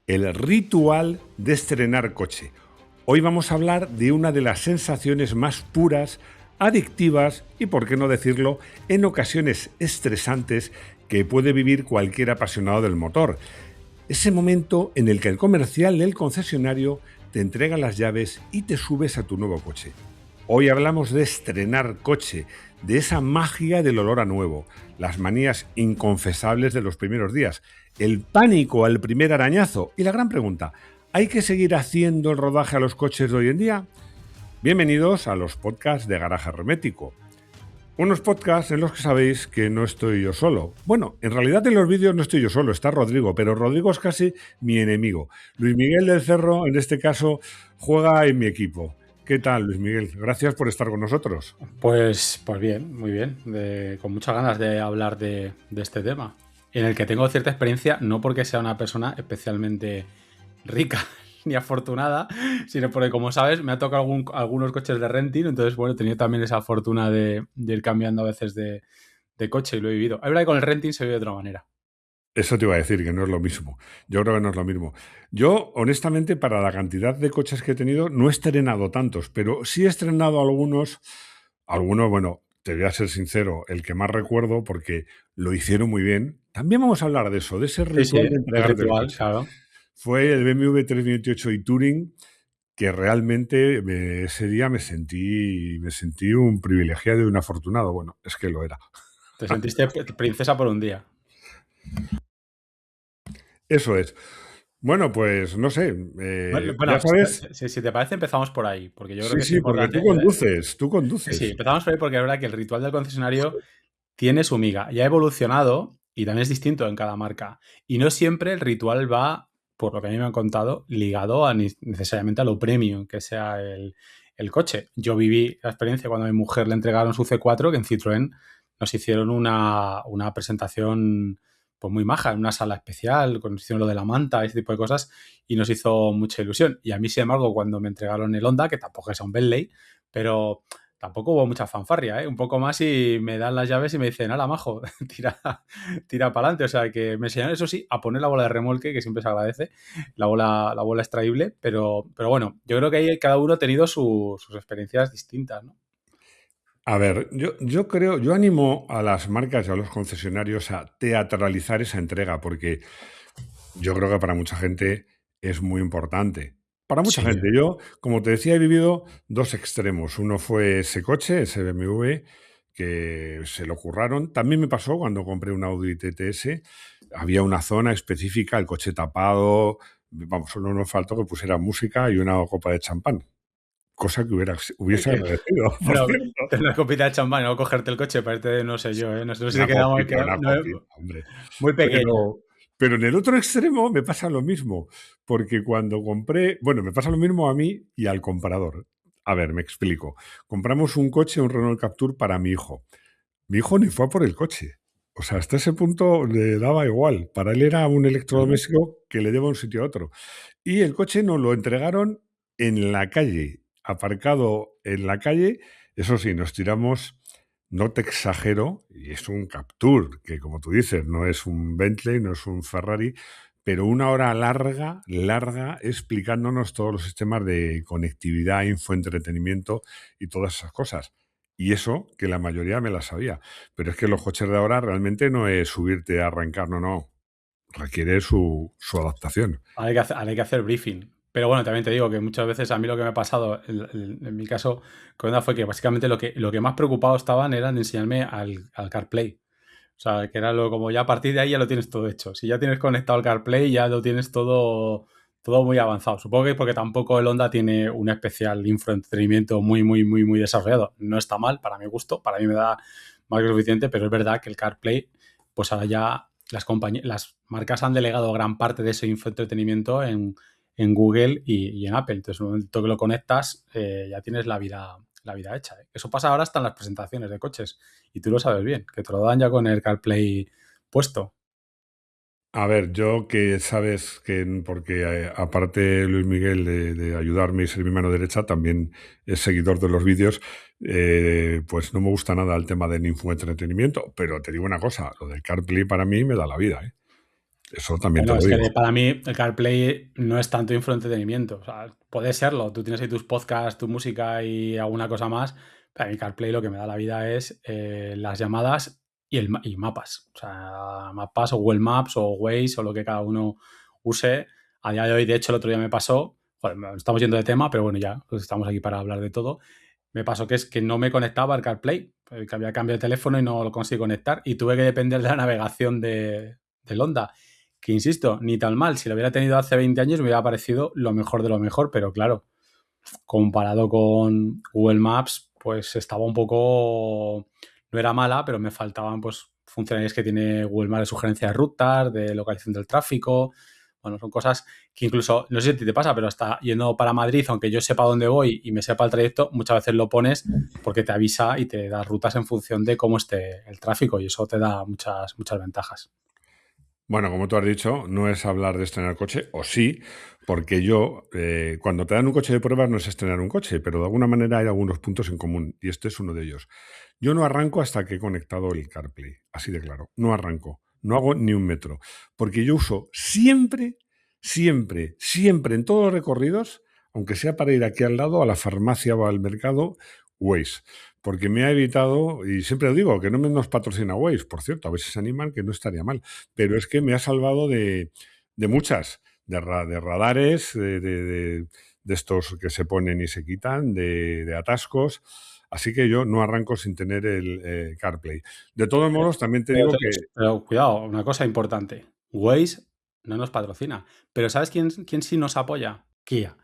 El ritual de estrenar coche. Hoy vamos a hablar de una de las sensaciones más puras, adictivas y, por qué no decirlo, en ocasiones estresantes que puede vivir cualquier apasionado del motor. Ese momento en el que el comercial del concesionario te entrega las llaves y te subes a tu nuevo coche. Hoy hablamos de estrenar coche, de esa magia del olor a nuevo, las manías inconfesables de los primeros días, el pánico al primer arañazo y la gran pregunta, ¿hay que seguir haciendo el rodaje a los coches de hoy en día? Bienvenidos a los podcasts de Garaje Hermético. Unos podcasts en los que sabéis que no estoy yo solo. Bueno, en realidad en los vídeos no estoy yo solo, está Rodrigo, pero Rodrigo es casi mi enemigo. Luis Miguel del Cerro, en este caso, juega en mi equipo. ¿Qué tal, Luis Miguel? Gracias por estar con nosotros. Pues bien, muy bien. Con muchas ganas de hablar de este tema, en el que tengo cierta experiencia, no porque sea una persona especialmente rica ni afortunada, sino porque, como sabes, me ha tocado algunos coches de renting, entonces, bueno, he tenido también esa fortuna de ir cambiando a veces de coche y lo he vivido. Es verdad que con el renting se vive de otra manera. Eso te iba a decir, que no es lo mismo. Yo creo que no es lo mismo. Yo, honestamente, para la cantidad de coches que he tenido, no he estrenado tantos, pero sí he estrenado algunos, bueno, te voy a ser sincero, el que más recuerdo, porque lo hicieron muy bien. También vamos a hablar de eso, de ese Sí, ritual de el entregarte el ritual, coche. claro. Fue el BMW 328 y Touring, que realmente ese día me sentí un privilegiado y un afortunado. Bueno, es que lo era. Te sentiste princesa por un día. Eso es. Bueno, pues no sé, ya Bueno, sabes. si te parece, empezamos por ahí, porque yo creo Sí, que es sí, porque importante. tú Sí, conduces. empezamos por ahí porque es verdad que el ritual del concesionario tiene su miga. Ya ha evolucionado y también es distinto en cada marca. Y no siempre el ritual va, por lo que a mí me han contado, ligado necesariamente a lo premium que sea el coche. Yo viví la experiencia cuando a mi mujer le entregaron su C4, que en Citroën nos hicieron una presentación pues muy maja, en una sala especial, nos hicieron lo de la manta, ese tipo de cosas, y nos hizo mucha ilusión. Y a mí, sin embargo, cuando me entregaron el Honda, que tampoco es un Bentley, pero tampoco hubo mucha fanfarria, ¿eh? Un poco más y me dan las llaves y me dicen, hala, majo, tira para adelante. O sea, que me enseñaron, eso sí, a poner la bola de remolque, que siempre se agradece, la bola extraíble, pero bueno, yo creo que ahí cada uno ha tenido sus experiencias distintas, ¿no? A ver, yo animo a las marcas y a los concesionarios a teatralizar esa entrega, porque yo creo que para mucha gente es muy importante. Para mucha Sí. gente. Yo, como te decía, he vivido dos extremos. Uno fue ese coche, ese BMW, que se lo curraron. También me pasó cuando compré un Audi TTS. Había una zona específica, el coche tapado. Vamos, solo nos faltó que pusiera música y una copa de champán. Cosa que hubiese agradecido, por Bueno, cierto. tener una copita de champán o cogerte el coche, parece, no sé yo, ¿eh? Nosotros sí que Una no, copita, hombre. muy pequeña. Pero en el otro extremo me pasa lo mismo, porque cuando compré, bueno, me pasa lo mismo a mí y al comprador. A ver, me explico. Compramos un coche, un Renault Captur para mi hijo. Mi hijo ni fue a por el coche. O sea, hasta ese punto le daba igual. Para él era un electrodoméstico que le lleva de un sitio a otro. Y el coche nos lo entregaron en la calle, aparcado en la calle. Eso sí, nos tiramos, no te exagero, y es un Captur, que como tú dices, no es un Bentley, no es un Ferrari, pero una hora larga, explicándonos todos los sistemas de conectividad, infoentretenimiento y todas esas cosas. Y eso, que la mayoría me la sabía. Pero es que los coches de ahora realmente no es subirte a arrancar, no. Requiere su adaptación. Ahora hay que hacer briefing. Pero bueno, también te digo que muchas veces a mí lo que me ha pasado, en mi caso, con Honda, fue que básicamente lo que más preocupado estaban era en enseñarme al CarPlay. O sea, que era como ya a partir de ahí ya lo tienes todo hecho. Si ya tienes conectado el CarPlay, ya lo tienes todo muy avanzado. Supongo que es porque tampoco el Honda tiene un especial infoentretenimiento muy desarrollado. No está mal, para mi gusto, para mí me da más que suficiente, pero es verdad que el CarPlay, pues ahora ya las marcas han delegado gran parte de ese infoentretenimiento en en Google y en Apple. Entonces, en el momento que lo conectas, ya tienes la vida hecha. Eso pasa ahora hasta en las presentaciones de coches. Y tú lo sabes bien, que te lo dan ya con el CarPlay puesto. A ver, yo que sabes que, porque aparte Luis Miguel de ayudarme y ser mi mano derecha, también es seguidor de los vídeos, pues no me gusta nada el tema del infoentretenimiento, pero te digo una cosa, lo del CarPlay para mí me da la vida, ¿eh? Eso también te Bueno, lo es que digo. para mí el CarPlay no es tanto infoentretenimiento. O sea, puede serlo. Tú tienes ahí tus podcasts, tu música y alguna cosa más. Pero a mí CarPlay lo que me da la vida es las llamadas y mapas. O sea, mapas o Google Maps o Waze o lo que cada uno use. A día de hoy, de hecho, el otro día me pasó, joder, estamos yendo de tema, pero bueno, ya pues estamos aquí para hablar de todo. Me pasó que es que no me conectaba al CarPlay, que había cambiado de teléfono y no lo conseguí conectar y tuve que depender de la navegación del Honda, que insisto, ni tan mal. Si lo hubiera tenido hace 20 años me hubiera parecido lo mejor de lo mejor, pero claro, comparado con Google Maps, pues estaba un poco... No era mala, pero me faltaban pues funcionalidades que tiene Google Maps de sugerencia de rutas, de localización del tráfico. Bueno, son cosas que incluso, no sé si a ti te pasa, pero hasta yendo para Madrid, aunque yo sepa dónde voy y me sepa el trayecto, muchas veces lo pones porque te avisa y te da rutas en función de cómo esté el tráfico y eso te da muchas ventajas. Bueno, como tú has dicho, no es hablar de estrenar coche, o sí, porque yo, cuando te dan un coche de pruebas no es estrenar un coche, pero de alguna manera hay algunos puntos en común, y este es uno de ellos. Yo no arranco hasta que he conectado el CarPlay, así de claro, no arranco, no hago ni un metro, porque yo uso siempre, siempre, siempre en todos los recorridos, aunque sea para ir aquí al lado, a la farmacia o al mercado, Waze. Porque me ha evitado, y siempre lo digo, que no nos patrocina Waze, por cierto, a veces se animan, que no estaría mal, pero es que me ha salvado de muchas, de radares, de estos que se ponen y se quitan, de atascos. Así que yo no arranco sin tener el CarPlay. De todos modos, también te digo que... Pero cuidado, una cosa importante. Waze no nos patrocina. Pero ¿sabes quién sí nos apoya? Kia.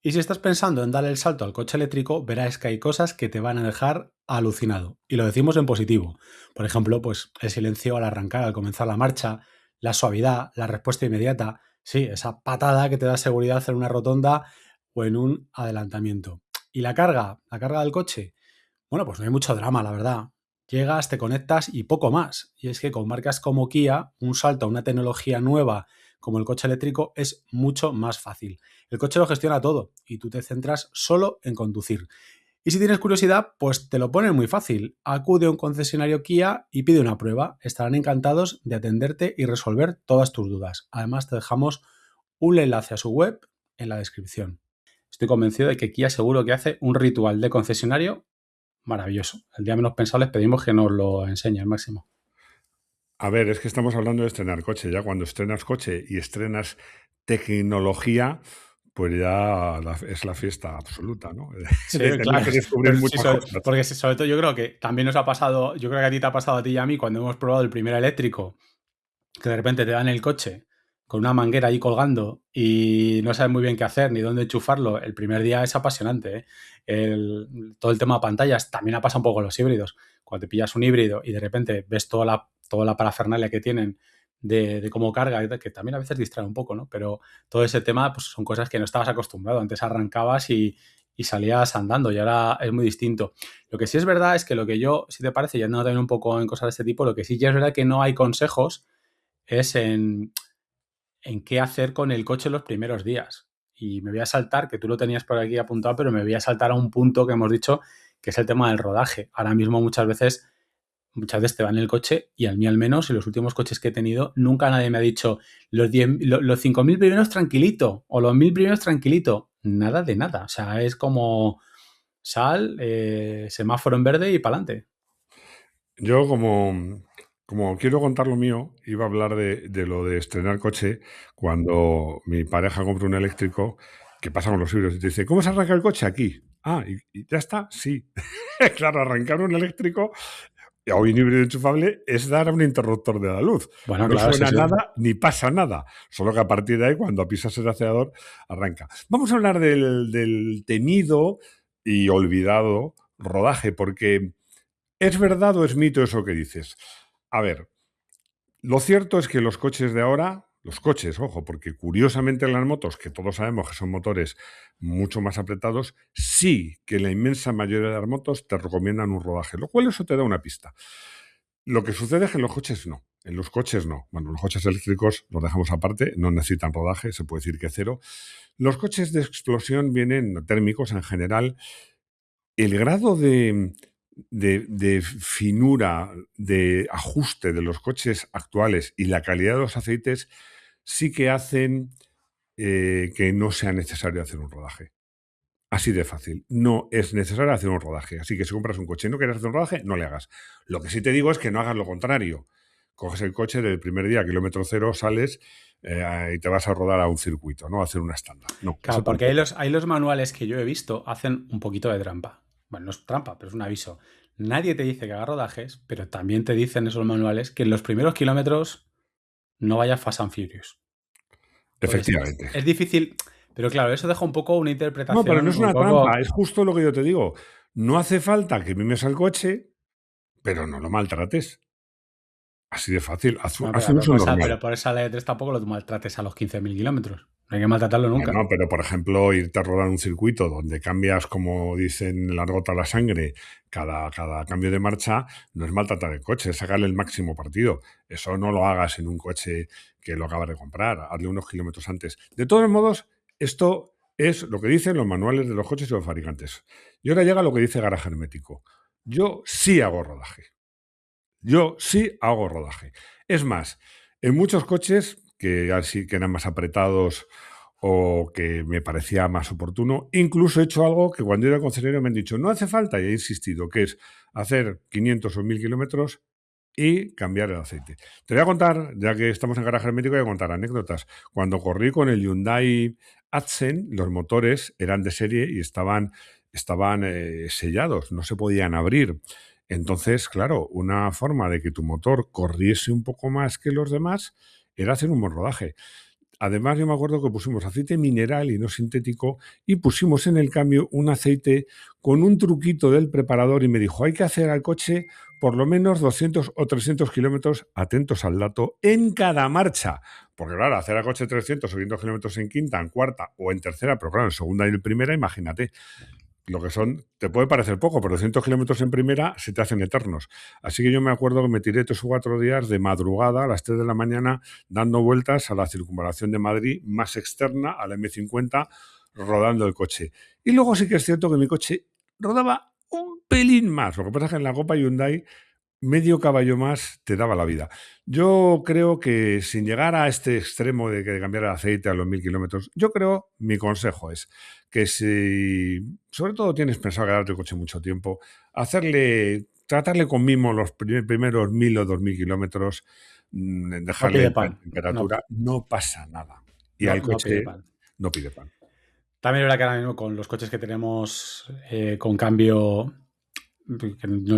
Y si estás pensando en darle el salto al coche eléctrico, verás que hay cosas que te van a dejar alucinado. Y lo decimos en positivo. Por ejemplo, pues el silencio al arrancar, al comenzar la marcha, la suavidad, la respuesta inmediata. Sí, esa patada que te da seguridad en una rotonda o en un adelantamiento. ¿Y la carga del coche? Bueno, pues no hay mucho drama, la verdad. Llegas, te conectas y poco más. Y es que con marcas como Kia, un salto a una tecnología nueva como el coche eléctrico es mucho más fácil. El coche lo gestiona todo y tú te centras solo en conducir. Y si tienes curiosidad, pues te lo ponen muy fácil. Acude a un concesionario Kia y pide una prueba. Estarán encantados de atenderte y resolver todas tus dudas. Además, te dejamos un enlace a su web en la descripción. Estoy convencido de que Kia seguro que hace un ritual de concesionario maravilloso. El día menos pensado les pedimos que nos lo enseñe al máximo. A ver, es que estamos hablando de estrenar coche. Ya cuando estrenas coche y estrenas tecnología, pues ya es la fiesta absoluta, ¿no? De Sí, tener claro. que descubrir Pero sí, muchas cosas. porque sobre todo yo creo que también nos ha pasado, yo creo que a ti te ha pasado a ti y a mí cuando hemos probado el primer eléctrico, que de repente te dan el coche con una manguera ahí colgando y no sabes muy bien qué hacer ni dónde enchufarlo. El primer día es apasionante, ¿eh? Todo el tema de pantallas también ha pasado un poco con los híbridos. Cuando te pillas un híbrido y de repente ves toda la parafernalia que tienen de cómo carga, que también a veces distrae un poco, ¿no? Pero todo ese tema pues, son cosas que no estabas acostumbrado. Antes arrancabas y salías andando y ahora es muy distinto. Lo que sí es verdad es que lo que yo, si te parece, ya andando también un poco en cosas de este tipo, lo que sí ya es verdad que no hay consejos es en qué hacer con el coche los primeros días. Y me voy a saltar, que tú lo tenías por aquí apuntado, pero me voy a saltar a un punto que hemos dicho, que es el tema del rodaje. Ahora mismo muchas veces te va en el coche y al mí al menos, en los últimos coches que he tenido, nunca nadie me ha dicho los 5.000 primeros tranquilito o los 1.000 primeros tranquilito. Nada de nada. O sea, es como sal, semáforo en verde y para adelante. Yo, como quiero contar lo mío, iba a hablar de lo de estrenar coche cuando mi pareja compra un eléctrico, que pasa con los híbridos y te dice, ¿cómo se arranca el coche aquí? Ah, ¿y ya está? Sí. Claro, arrancar un eléctrico o un híbrido enchufable es dar a un interruptor de la luz. Bueno, No claro, sí, suena sí. nada ni pasa nada. Solo que a partir de ahí, cuando pisas el acelerador, arranca. Vamos a hablar del temido y olvidado rodaje, porque ¿es verdad o es mito eso que dices? A ver, lo cierto es que los coches de ahora, Los coches, ojo, porque curiosamente las motos, que todos sabemos que son motores mucho más apretados, sí que la inmensa mayoría de las motos te recomiendan un rodaje, lo cual eso te da una pista. Lo que sucede es que en los coches no. En los coches no. Bueno, los coches eléctricos los dejamos aparte, no necesitan rodaje, se puede decir que cero. Los coches de explosión vienen térmicos en general. El grado de finura, de ajuste de los coches actuales y la calidad de los aceites sí que hacen que no sea necesario hacer un rodaje. Así de fácil. No es necesario hacer un rodaje. Así que si compras un coche y no quieres hacer un rodaje, no le hagas. Lo que sí te digo es que no hagas lo contrario. Coges el coche del primer día, kilómetro cero, sales y te vas a rodar a un circuito, ¿no? A hacer una estándar. No, eso Claro, porque tampoco. hay los manuales que yo he visto hacen un poquito de trampa. Bueno, no es trampa, pero es un aviso. Nadie te dice que haga rodajes, pero también te dicen esos manuales que en los primeros kilómetros no vayas Fast and Furious. Porque Efectivamente. es difícil, pero claro, eso deja un poco una No, pero no interpretación es un una poco... trampa, es justo lo que yo te digo. No hace falta que mimes al coche, pero no lo maltrates. Así de fácil. Bueno, Haz un uso pero normal. por esa ley de tres tampoco lo maltrates a los 15.000 kilómetros. No hay que maltratarlo nunca. Bueno, pero por ejemplo, irte a rodar un circuito donde cambias, como dicen, la gota a la sangre, cada cambio de marcha, no es maltratar el coche, es sacarle el máximo partido. Eso no lo hagas en un coche que lo acabas de comprar, hazle unos kilómetros antes. De todos modos, esto es lo que dicen los manuales de los coches y los fabricantes. Y ahora llega lo que dice Garaje Hermético. Yo sí hago rodaje. Yo sí hago rodaje. Es más, en muchos coches que así que eran más apretados o que me parecía más oportuno, incluso he hecho algo que cuando era concesionario me han dicho, no hace falta, y he insistido, que es hacer 500 o 1000 kilómetros y cambiar el aceite. Te voy a contar, ya que estamos en garaje hermético, voy a contar anécdotas. Cuando corrí con el Hyundai Accent, los motores eran de serie y estaban sellados, no se podían abrir. Entonces, claro, una forma de que tu motor corriese un poco más que los demás era hacer un buen rodaje. Además, yo me acuerdo que pusimos aceite mineral y no sintético y pusimos en el cambio un aceite con un truquito del preparador y me dijo, hay que hacer al coche por lo menos 200 o 300 kilómetros, atentos al dato, en cada marcha. Porque claro, hacer al coche 300 o 500 kilómetros en quinta, en cuarta o en tercera, pero claro, en segunda y en primera, imagínate lo que son, te puede parecer poco, pero 200 kilómetros en primera se te hacen eternos. Así que yo me acuerdo que me tiré 3 o 4 días de madrugada a las 3 de la mañana dando vueltas a la circunvalación de Madrid más externa, a la M50, rodando el coche. Y luego sí que es cierto que mi coche rodaba un pelín más. Lo que pasa es que en la Copa Hyundai medio caballo más te daba la vida. Yo creo que sin llegar a este extremo de que cambiar el aceite a los 1000 kilómetros, yo creo, mi consejo es que si sobre todo tienes pensado quedarte el coche mucho tiempo, tratarle con mimo los primeros 1000 o 2000 kilómetros, No dejarle pide en pan. No, temperatura, no pasa nada. Y al no pide coche pan. no pide pan. También es verdad que ahora mismo con los coches que tenemos con cambio, que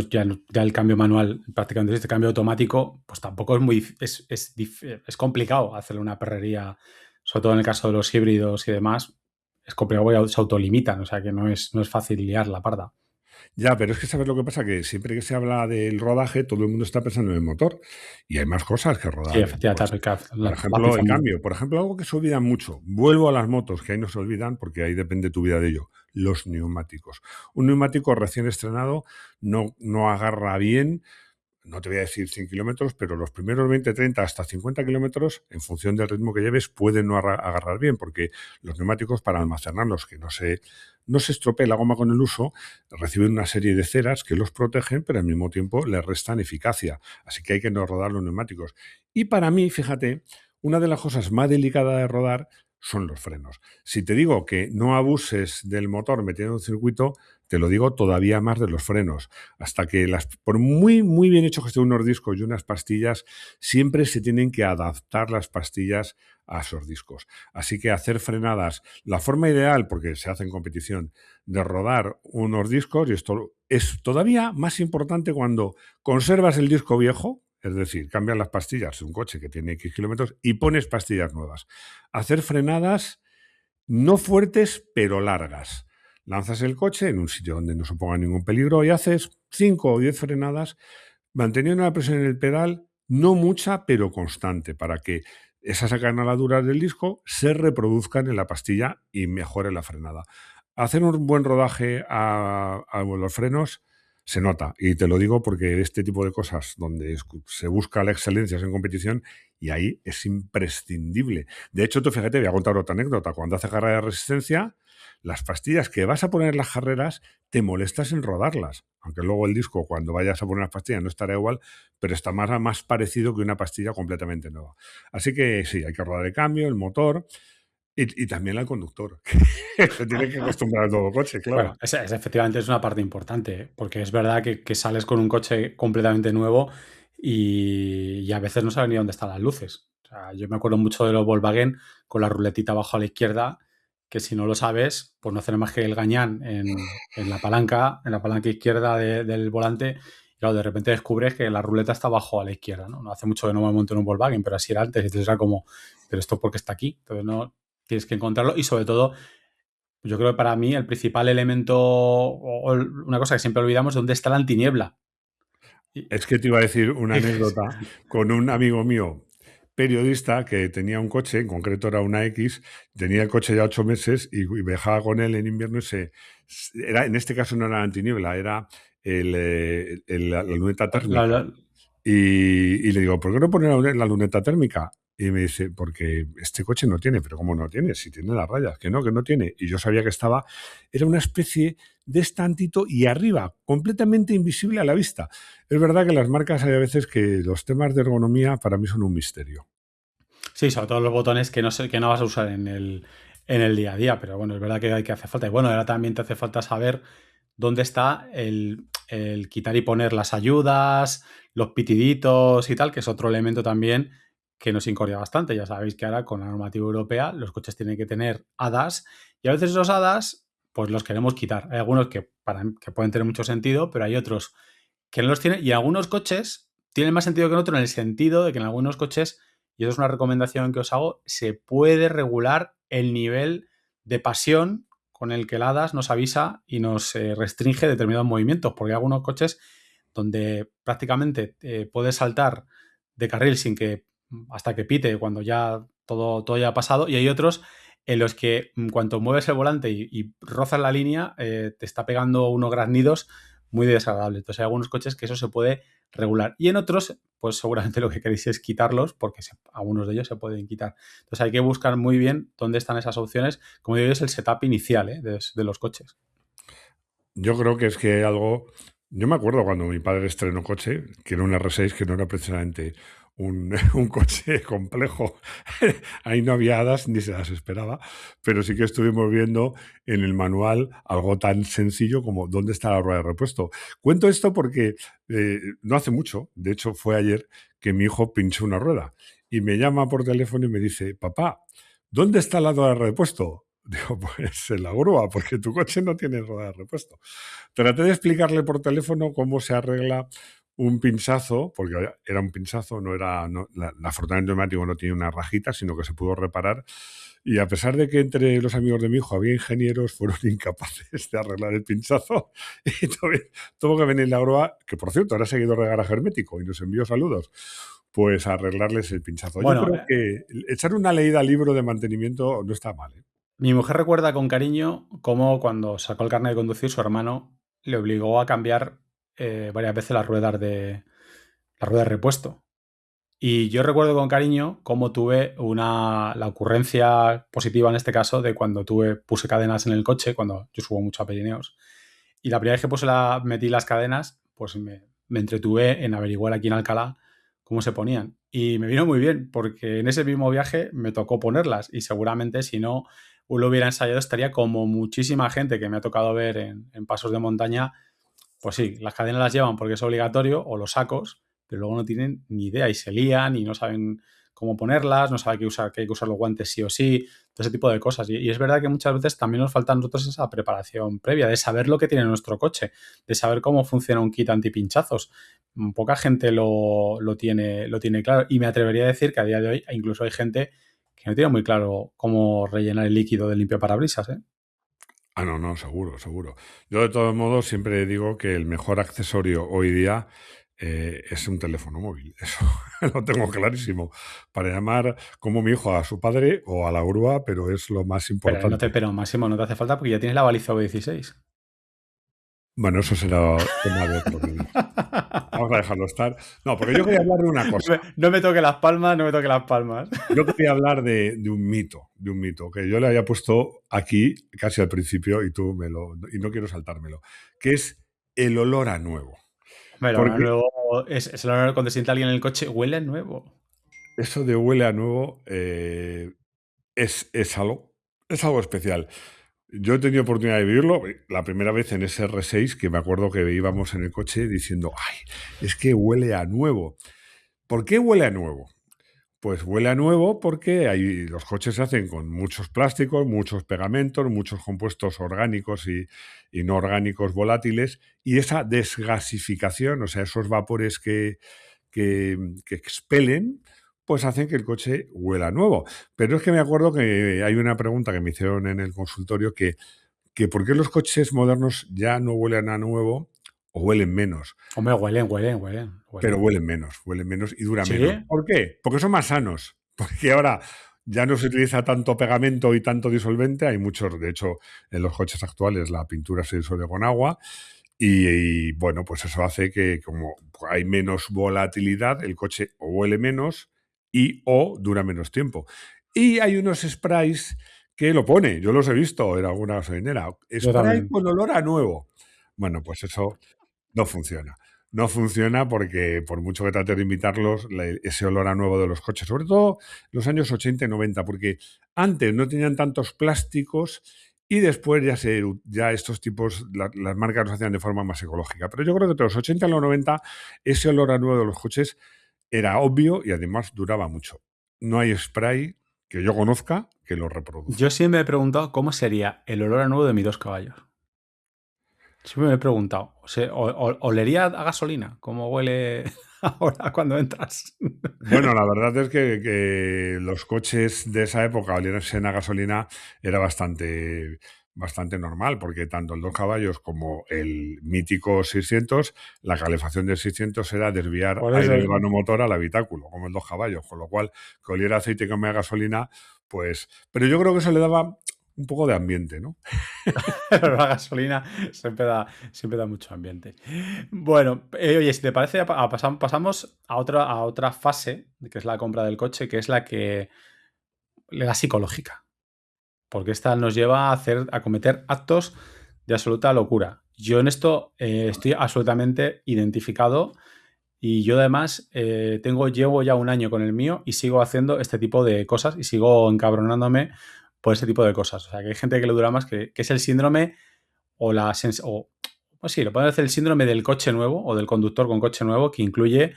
ya el cambio manual prácticamente existe, cambio automático, pues tampoco es muy es complicado hacerle una perrería, sobre todo en el caso de los híbridos y demás, es complicado porque se autolimitan, o sea que no es fácil liar la parda. Ya, pero es que sabes lo que pasa, que siempre que se habla del rodaje, todo el mundo está pensando en el motor y hay más cosas que Sí, rodar en un efectivamente, coche. Por la ejemplo, pieza el cambio. Por ejemplo, algo que se olvida mucho. Vuelvo a las motos, que ahí no se olvidan porque ahí depende tu vida de ello. Los neumáticos. Un neumático recién estrenado no agarra bien, no te voy a decir 100 kilómetros, pero los primeros 20, 30, hasta 50 kilómetros, en función del ritmo que lleves, pueden no agarrar bien, porque los neumáticos, para almacenarlos, que no se estropee la goma con el uso, reciben una serie de ceras que los protegen, pero al mismo tiempo les restan eficacia. Así que hay que no rodar los neumáticos. Y para mí, fíjate, una de las cosas más delicadas de rodar son los frenos. Si te digo que no abuses del motor metiendo en un circuito, te lo digo todavía más de los frenos. Hasta que por muy, muy bien hechos que estén unos discos y unas pastillas, siempre se tienen que adaptar las pastillas a esos discos. Así que hacer frenadas, la forma ideal, porque se hace en competición, de rodar unos discos, y esto es todavía más importante cuando conservas el disco viejo, es decir, cambias las pastillas de un coche que tiene X kilómetros y pones pastillas nuevas. Hacer frenadas no fuertes, pero largas. Lanzas el coche en un sitio donde no suponga ningún peligro y haces 5 o 10 frenadas manteniendo la presión en el pedal, no mucha, pero constante, para que esas acanaladuras del disco se reproduzcan en la pastilla y mejore la frenada. Hacer un buen rodaje a los frenos se nota, y te lo digo porque este tipo de cosas donde se busca la excelencia en competición, y ahí es imprescindible. De hecho, tú fíjate, voy a contar otra anécdota. Cuando hace carrera de resistencia, las pastillas que vas a poner en las carreras te molestas en rodarlas, aunque luego el disco, cuando vayas a poner las pastillas, no estará igual, pero está más parecido que una pastilla completamente nueva. Así que sí, hay que rodar el cambio, el motor y también al conductor, que se tiene que acostumbrar al nuevo coche, claro. Bueno, esa efectivamente es una parte importante, ¿eh? Porque es verdad que sales con un coche completamente nuevo y a veces no sabes ni dónde están las luces. O sea, yo me acuerdo mucho de los Volkswagen con la ruletita abajo a la izquierda, que si no lo sabes, pues no hace más que el gañán en la palanca izquierda del volante. Y claro, de repente descubres que la ruleta está abajo a la izquierda, ¿no? No hace mucho que no me monto en un Volkswagen, pero así era antes. Y entonces era como, ¿pero esto por qué está aquí? Entonces no tienes que encontrarlo y sobre todo yo creo que para mí el principal elemento o una cosa que siempre olvidamos es dónde está la antiniebla. Y, Es que te iba a decir una anécdota con un amigo mío, periodista, que tenía un coche, en concreto era una X, tenía el coche ya 8 meses y viajaba con él en invierno en este caso no era la antiniebla, era la luneta térmica. Y le digo, ¿por qué no poner la luneta térmica? Y me dice, porque este coche no tiene. Pero ¿cómo no tiene? Si tiene las rayas. Que no tiene. Y yo sabía que era una especie de estantito y arriba, completamente invisible a la vista. Es verdad que las marcas hay a veces que los temas de ergonomía para mí son un misterio. sí, sobre todo los botones que no vas a usar en el día a día, pero bueno, es verdad que hay que hacer falta. Y bueno, ahora también te hace falta saber dónde está el quitar y poner las ayudas, los pitiditos y tal, que es otro elemento también que nos incordia bastante. Ya sabéis que ahora con la normativa europea los coches tienen que tener hadas y a veces esos hadas pues los queremos quitar. Hay algunos que pueden tener mucho sentido, pero hay otros que no los tienen y algunos coches tienen más sentido que en otros en el sentido de que en algunos coches, y eso es una recomendación que os hago, se puede regular el nivel de pasión con el que el HADAS nos avisa y nos restringe determinados movimientos, porque hay algunos coches donde prácticamente puedes saltar de carril sin que hasta que pite cuando ya todo ya ha pasado, y hay otros en los que en cuanto mueves el volante y rozas la línea te está pegando unos graznidos muy desagradables. Entonces hay algunos coches que eso se puede regular y en otros pues seguramente lo que queréis es quitarlos porque algunos de ellos se pueden quitar. Entonces hay que buscar muy bien dónde están esas opciones. Como digo, es el setup inicial de los coches. Yo creo que es que algo. Yo me acuerdo cuando mi padre estrenó coche, que era un R6, que no era precisamente un coche complejo. Ahí no había hadas ni se las esperaba, pero sí que estuvimos viendo en el manual algo tan sencillo como dónde está la rueda de repuesto. Cuento esto porque no hace mucho, de hecho fue ayer, que mi hijo pinchó una rueda y me llama por teléfono y me dice, papá, ¿dónde está la rueda de repuesto? Digo, pues en la grúa, porque tu coche no tiene rueda de repuesto. Traté de explicarle por teléfono cómo se arregla un pinchazo, porque era un pinchazo, no era. La afortunadamente neumático no tiene una rajita, sino que se pudo reparar. Y a pesar de que entre los amigos de mi hijo había ingenieros, fueron incapaces de arreglar el pinchazo. Y tuvo que venir la grúa, que por cierto, ahora seguidor de Garaje Hermético y nos envió saludos, pues a arreglarles el pinchazo. Yo Bueno, creo que echar una leída al libro de mantenimiento no está mal, ¿eh? mi mujer recuerda con cariño cómo cuando sacó el carnet de conducir su hermano le obligó a cambiar varias veces la rueda de repuesto. Y yo recuerdo con cariño cómo tuve la ocurrencia positiva en este caso de cuando puse cadenas en el coche, cuando yo subo mucho a Pirineos. Y la primera vez que metí las cadenas, pues me entretuve en averiguar aquí en Alcalá cómo se ponían. Y me vino muy bien, porque en ese mismo viaje me tocó ponerlas. Y seguramente si no lo hubiera ensayado, estaría como muchísima gente que me ha tocado ver en pasos de montaña. Pues sí, las cadenas las llevan porque es obligatorio, o los sacos, pero luego no tienen ni idea y se lían y no saben cómo ponerlas, no saben que hay que usar los guantes sí o sí, todo ese tipo de cosas. Y es verdad que muchas veces también nos falta a nosotros esa preparación previa, de saber lo que tiene nuestro coche, de saber cómo funciona un kit antipinchazos. Poca gente lo tiene claro y me atrevería a decir que a día de hoy incluso hay gente que no tiene muy claro cómo rellenar el líquido de limpiaparabrisas, ¿eh? Ah, no, seguro, seguro. Yo de todos modos siempre digo que el mejor accesorio hoy día Es un teléfono móvil. Eso lo tengo clarísimo. Para llamar como mi hijo a su padre o a la grúa, pero es lo más importante. Pero Máximo, no te hace falta porque ya tienes la baliza V16. Bueno, eso será tema de otro día. Vamos a dejarlo estar. No, porque yo quería hablar de una cosa. No me toque las palmas, no me toque las palmas. Yo quería hablar de un mito, que yo le había puesto aquí casi al principio y no quiero saltármelo, que es el olor a nuevo. Hombre, el olor a Porque nuevo es el olor cuando siente alguien en el coche, huele a nuevo. eso de huele a nuevo es algo especial. Yo he tenido oportunidad de vivirlo la primera vez en ese R6, que me acuerdo que íbamos en el coche diciendo, ay, es que huele a nuevo. ¿Por qué huele a nuevo? Pues huele a nuevo porque los coches se hacen con muchos plásticos, muchos pegamentos, muchos compuestos orgánicos y no orgánicos volátiles, y esa desgasificación, o sea, esos vapores que expelen, pues hacen que el coche huela nuevo. Pero es que me acuerdo que hay una pregunta que me hicieron en el consultorio que ¿por qué los coches modernos ya no huelen a nuevo o huelen menos? Hombre, huelen. Pero huelen menos y dura ¿Sí? menos. ¿Por qué? Porque son más sanos. Porque ahora ya no se utiliza tanto pegamento y tanto disolvente. Hay muchos, de hecho, en los coches actuales la pintura se disuelve con agua. Bueno, pues eso hace que como hay menos volatilidad, el coche o huele menos o dura menos tiempo. Y hay unos sprays que lo pone, yo los he visto en alguna gasolinera. Yo Spray también. con olor a nuevo. Bueno, pues eso no funciona. No funciona porque por mucho que trate de imitarlos, ese olor a nuevo de los coches, sobre todo los años 80 y 90, porque antes no tenían tantos plásticos y después ya estos tipos, las marcas los hacían de forma más ecológica. Pero yo creo que de los 80 a los 90 ese olor a nuevo de los coches era obvio y además duraba mucho. No hay spray que yo conozca que lo reproduzca. Yo siempre me he preguntado cómo sería el olor a nuevo de mis 2 caballos. Siempre me he preguntado. O sea, ¿olería a gasolina? ¿Cómo huele ahora cuando entras? Bueno, la verdad es que los coches de esa época oliesen a gasolina era bastante normal, porque tanto el 2 caballos como el mítico 600, la calefacción del 600 era desviar Por aire eso. del vano motor al habitáculo, como el 2 caballos, con lo cual que oliera aceite y que me gasolina, pues... Pero yo creo que eso le daba un poco de ambiente, ¿no? La gasolina siempre da mucho ambiente. Bueno, oye, si te parece, pasamos a otra fase, que es la compra del coche, que es la psicológica. Porque esta nos lleva a cometer actos de absoluta locura. Yo en esto estoy absolutamente identificado y yo además llevo ya un año con el mío y sigo haciendo este tipo de cosas y sigo encabronándome por este tipo de cosas. O sea, que hay gente que le dura más, que es el síndrome o pues sí, lo podemos decir el síndrome del coche nuevo o del conductor con coche nuevo, que incluye,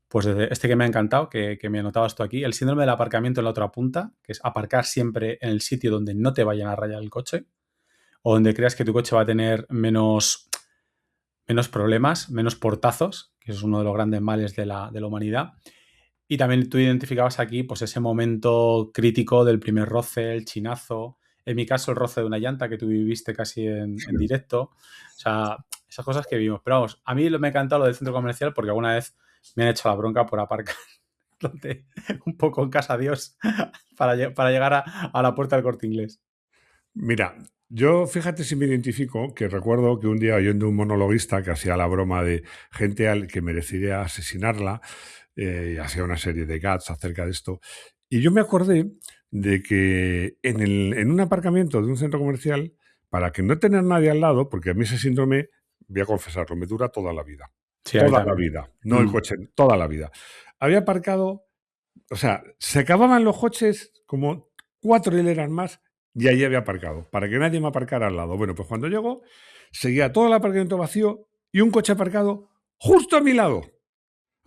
pues desde este que me ha encantado, que me anotabas tú aquí, el síndrome del aparcamiento en la otra punta, que es aparcar siempre en el sitio donde no te vayan a rayar el coche o donde creas que tu coche va a tener menos problemas, menos portazos, que es uno de los grandes males de la humanidad. Y también tú identificabas aquí pues ese momento crítico del primer roce, el chinazo, en mi caso el roce de una llanta que tú viviste casi en directo. O sea, esas cosas que vimos. Pero vamos, a mí me ha encantado lo del centro comercial porque alguna vez me han hecho la bronca por aparcar un poco en casa Dios para llegar a la puerta del Corte Inglés. Mira, yo fíjate si me identifico, que recuerdo que un día oyendo un monologuista que hacía la broma de gente al que merecería asesinarla, y hacía una serie de gags acerca de esto, y yo me acordé de que en un aparcamiento de un centro comercial, para que no tener nadie al lado, porque a mí ese síndrome, voy a confesarlo, me dura toda la vida. Sí, a mí Toda la también. vida, no el coche, toda la vida. Había aparcado, o sea, se acababan los coches como 4 hileras más y allí había aparcado, para que nadie me aparcara al lado. Bueno, pues cuando llego, seguía todo el aparcamiento vacío y un coche aparcado justo a mi lado,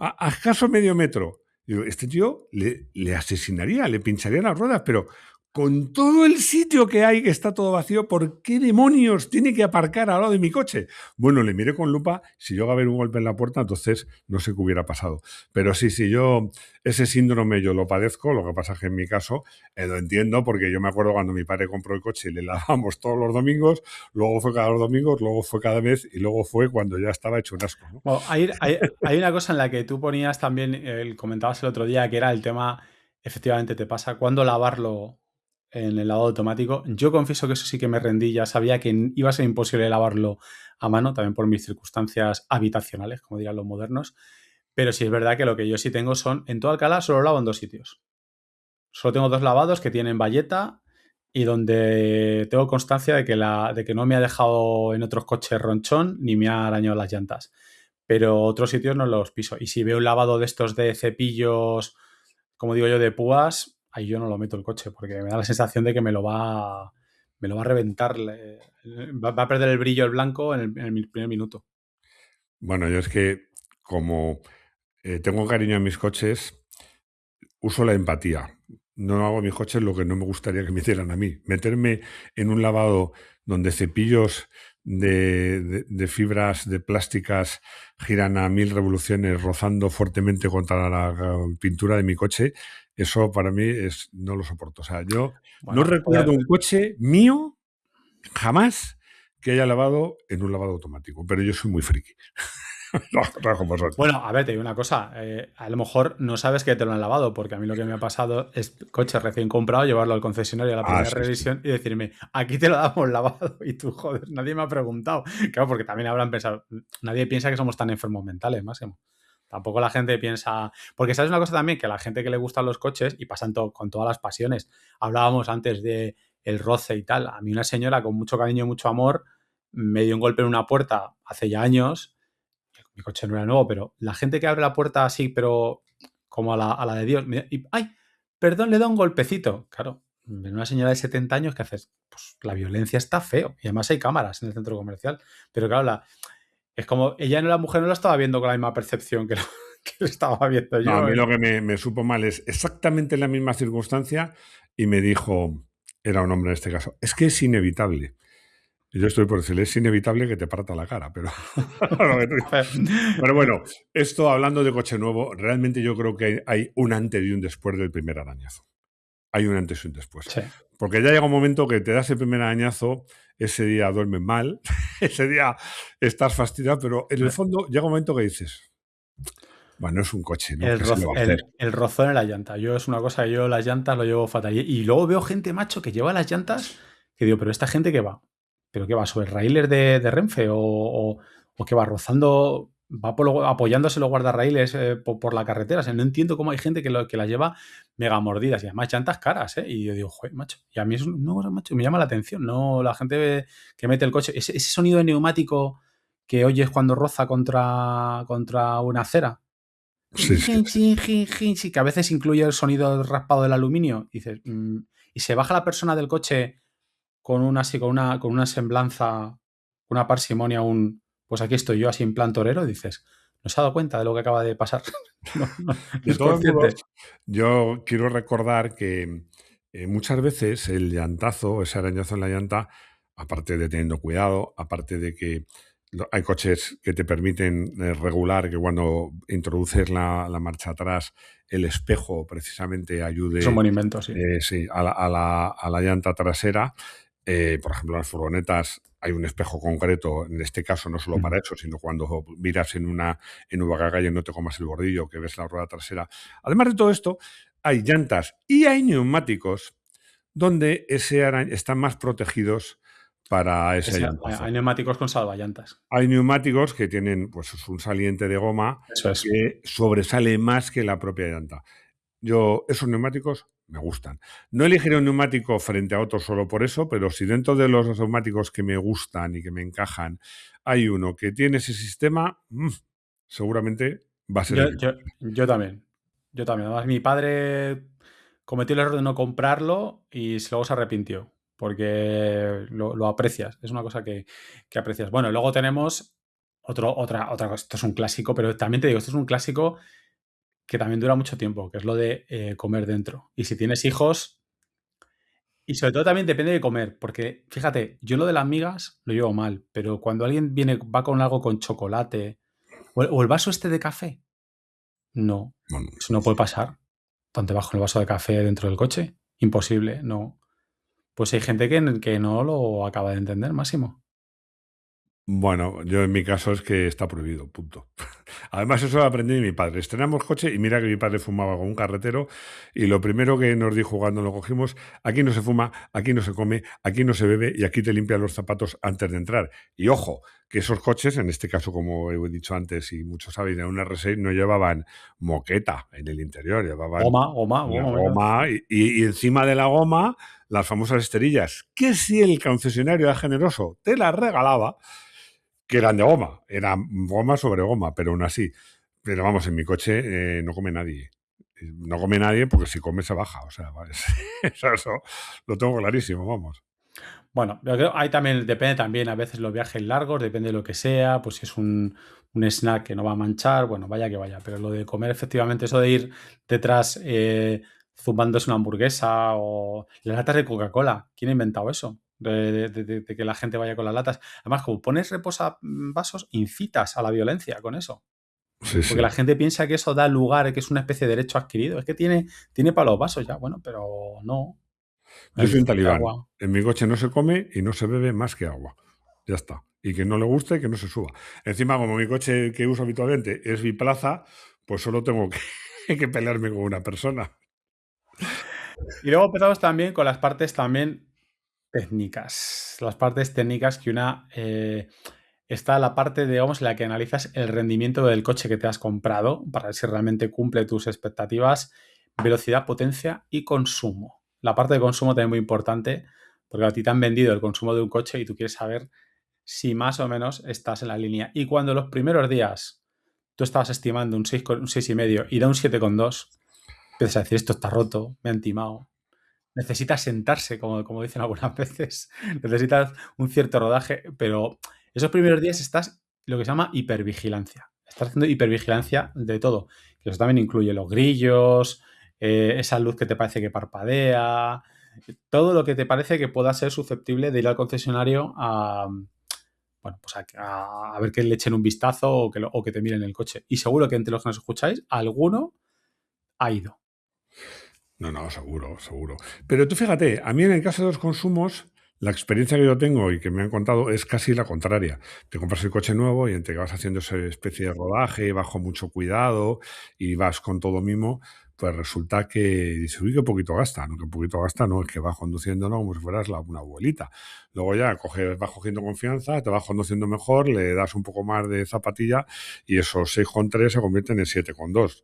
a escaso medio metro. Digo, este tío le asesinaría, le pincharía las ruedas, pero con todo el sitio que hay, que está todo vacío, ¿por qué demonios tiene que aparcar al lado de mi coche? Bueno, le miré con lupa, si llega a haber un golpe en la puerta, entonces no sé qué hubiera pasado. Pero sí, yo ese síndrome yo lo padezco, lo que pasa es que en mi caso lo entiendo porque yo me acuerdo cuando mi padre compró el coche y le lavamos todos los domingos, luego fue cada 2 domingos, luego fue cada vez y luego fue cuando ya estaba hecho un asco, ¿no? Bueno, hay una cosa en la que tú ponías también, comentabas el otro día, que era el tema, efectivamente, te pasa cuándo lavarlo en el lavado automático. Yo confieso que eso sí que me rendí, ya sabía que iba a ser imposible lavarlo a mano, también por mis circunstancias habitacionales, como dirían los modernos. Pero sí es verdad que lo que yo sí tengo son, en todo Alcalá solo lavo en 2 sitios. Solo tengo 2 lavados que tienen bayeta y donde tengo constancia de que no me ha dejado en otros coches ronchón ni me ha arañado las llantas. Pero otros sitios no los piso. Y si veo un lavado de estos de cepillos, como digo yo, de púas, ahí yo no lo meto el coche porque me da la sensación de que me lo va a reventar. Va a perder el brillo el blanco en el primer minuto. Bueno, yo es que como tengo cariño en mis coches, uso la empatía. No hago a mis coches lo que no me gustaría que me hicieran a mí. Meterme en un lavado donde cepillos de fibras de plásticas giran a 1000 revoluciones rozando fuertemente contra la pintura de mi coche, eso para mí no lo soporto. O sea, yo no Bueno, recuerdo un coche mío jamás que haya lavado en un lavado automático, pero yo soy muy friki. Las cosas como son. bueno, a ver, te digo una cosa. A lo mejor no sabes que te lo han lavado, porque a mí lo que me ha pasado es coche recién comprado, llevarlo al concesionario a la Ah, primera sí, sí. revisión y decirme, aquí te lo damos lavado. Y tú, joder, nadie me ha preguntado. Claro, porque también habrán pensado, nadie piensa que somos tan enfermos mentales, Máximo. Tampoco la gente piensa. Porque sabes una cosa también, que a la gente que le gustan los coches, y pasan con todas las pasiones, hablábamos antes de el roce y tal. A mí una señora con mucho cariño y mucho amor me dio un golpe en una puerta hace ya años. Mi coche no era nuevo, pero la gente que abre la puerta así, pero como a la de Dios, ¡ay! Perdón, le da un golpecito. Claro, en una señora de 70 años, ¿qué haces? Pues la violencia está feo. Y además hay cámaras en el centro comercial. Pero claro, es como ella, la mujer, no lo estaba viendo con la misma percepción que que lo estaba viendo No, a yo. mí lo que me supo mal es exactamente la misma circunstancia y me dijo, era un hombre en este caso, es que es inevitable. Y yo estoy por decirle, es inevitable que te parta la cara, pero, pero bueno, esto hablando de coche nuevo, realmente yo creo que hay un antes y un después del primer arañazo. Hay un antes y un después. Sí. Porque ya llega un momento que te das el primer arañazo, ese día duermes mal, ese día estás fastidiado, pero en el fondo llega un momento que dices, bueno, es un coche, ¿no? ¿Qué se le va a hacer? El rozón en la llanta. Yo es una cosa que yo las llantas lo llevo fatal. Y luego veo gente, macho, que lleva las llantas, que digo, pero esta gente que va, ¿pero qué va? ¿Sobre raíles de Renfe? ¿O qué va rozando? ¿Va apoyándose los guardarraíles por la carretera? O sea, no entiendo cómo hay gente que las lleva mega mordidas y además llantas caras, ¿eh? Y yo digo, joder, macho. Y a mí eso, no, macho, me llama la atención, ¿no? La gente que mete el coche, ese sonido de neumático que oyes cuando roza contra una acera. Sí, sí, sí. Sí, que a veces incluye el sonido del raspado del aluminio. Dices, y se baja la persona del coche con con una semblanza, una parsimonia, pues aquí estoy yo así en plan torero, dices, ¿no se ha dado cuenta de lo que acaba de pasar? No De es todos modos, consciente. yo quiero recordar que muchas veces el llantazo, ese arañazo en la llanta, aparte de teniendo cuidado, aparte de que hay coches que te permiten regular que cuando introduces la marcha atrás, el espejo precisamente Es un ayude buen invento, sí. sí, a la llanta trasera. Por ejemplo, en las furgonetas hay un espejo concreto, en este caso no solo para eso, sino cuando miras en una calle no te comas el bordillo, que ves la rueda trasera. Además de todo esto, hay llantas y hay neumáticos donde están más protegidos para ese Hay llantazo. neumáticos con salvallantas. Hay neumáticos que tienen pues, un saliente de goma Eso es. que sobresale más que la propia llanta. Esos neumáticos me gustan. No elegiré un neumático frente a otro solo por eso, pero si dentro de los neumáticos que me gustan y que me encajan hay uno que tiene ese sistema, seguramente va a ser Yo, el que yo, compre. yo también. Yo también. Además, mi padre cometió el error de no comprarlo y luego se arrepintió. Porque lo aprecias. Es una cosa que aprecias. Bueno, y luego tenemos otra cosa. Esto es un clásico, pero también te digo, esto es un clásico que también dura mucho tiempo, que es lo de comer dentro. Y si tienes hijos, Y sobre todo también depende de comer, porque fíjate, yo lo de las migas lo llevo mal, pero cuando alguien va con algo con chocolate o el vaso este de café, no, Bueno, eso no puede pasar. ¿Dónde vas con el vaso de café dentro del coche? Imposible, no. Pues hay gente que no lo acaba de entender, Máximo. bueno, yo en mi caso es que está prohibido, punto. Además, eso lo aprendí de mi padre. Estrenamos coche y mira que mi padre fumaba con un carretero y lo primero que nos dijo cuando lo cogimos, aquí no se fuma, aquí no se come, aquí no se bebe y aquí te limpian los zapatos antes de entrar. Y ojo, que esos coches, en este caso, como he dicho antes y muchos saben, en un R6 no llevaban moqueta en el interior, llevaban una Mira. goma y encima de la goma las famosas esterillas, que si el concesionario era generoso, te las regalaba, que eran de goma, eran goma sobre goma, pero aún así. Pero vamos, en mi coche no come nadie. No come nadie porque si come se baja. O sea, ¿vale? Eso lo tengo clarísimo, vamos. Bueno, yo creo ahí también depende también a veces los viajes largos, depende de lo que sea, pues si es un snack que no va a manchar, bueno, vaya que vaya, pero lo de comer efectivamente, eso de ir detrás zumbándose una hamburguesa o las latas de Coca-Cola, ¿quién ha inventado eso? De que la gente vaya con las latas. Además, como pones reposavasos, incitas a la violencia con eso. Sí, Porque sí. la gente piensa que eso da lugar, que es una especie de derecho adquirido. Es que tiene para los vasos ya, bueno, pero no. Yo El soy un zumo de talibán. agua. En mi coche no se come y no se bebe más que agua. Ya está. Y que no le guste, que no se suba. Encima, como mi coche que uso habitualmente es biplaza, pues solo tengo que pelearme con una persona. Y luego empezamos también con las partes también técnicas. Las partes técnicas que está la parte, digamos, en la que analizas el rendimiento del coche que te has comprado para ver si realmente cumple tus expectativas, velocidad, potencia y consumo. La parte de consumo también muy importante porque a ti te han vendido el consumo de un coche y tú quieres saber si más o menos estás en la línea. Y cuando los primeros días tú estabas estimando un 6, un 6,5 y da un 7,2, empiezas a decir esto está roto, me han timado. Necesitas sentarse, como dicen algunas veces. Necesitas un cierto rodaje, pero esos primeros días estás lo que se llama hipervigilancia. Estás haciendo hipervigilancia de todo. Que eso también incluye los grillos, esa luz que te parece que parpadea, todo lo que te parece que pueda ser susceptible de ir al concesionario bueno, pues a ver que le echen un vistazo o que te miren el coche. Y seguro que entre los que nos escucháis, alguno ha ido. No, no, seguro, seguro. Pero tú fíjate, a mí en el caso de los consumos, la experiencia que yo tengo y que me han contado es casi la contraria. Te compras el coche nuevo y entre que vas haciendo esa especie de rodaje, bajo mucho cuidado y vas con todo mimo, pues resulta que dices, uy, qué poquito gasta, ¿no? Qué poquito gasta, no, es que vas conduciéndolo como si fueras una abuelita. Luego ya vas cogiendo confianza, te vas conduciendo mejor, le das un poco más de zapatilla y esos 6,3 se convierten en 7,2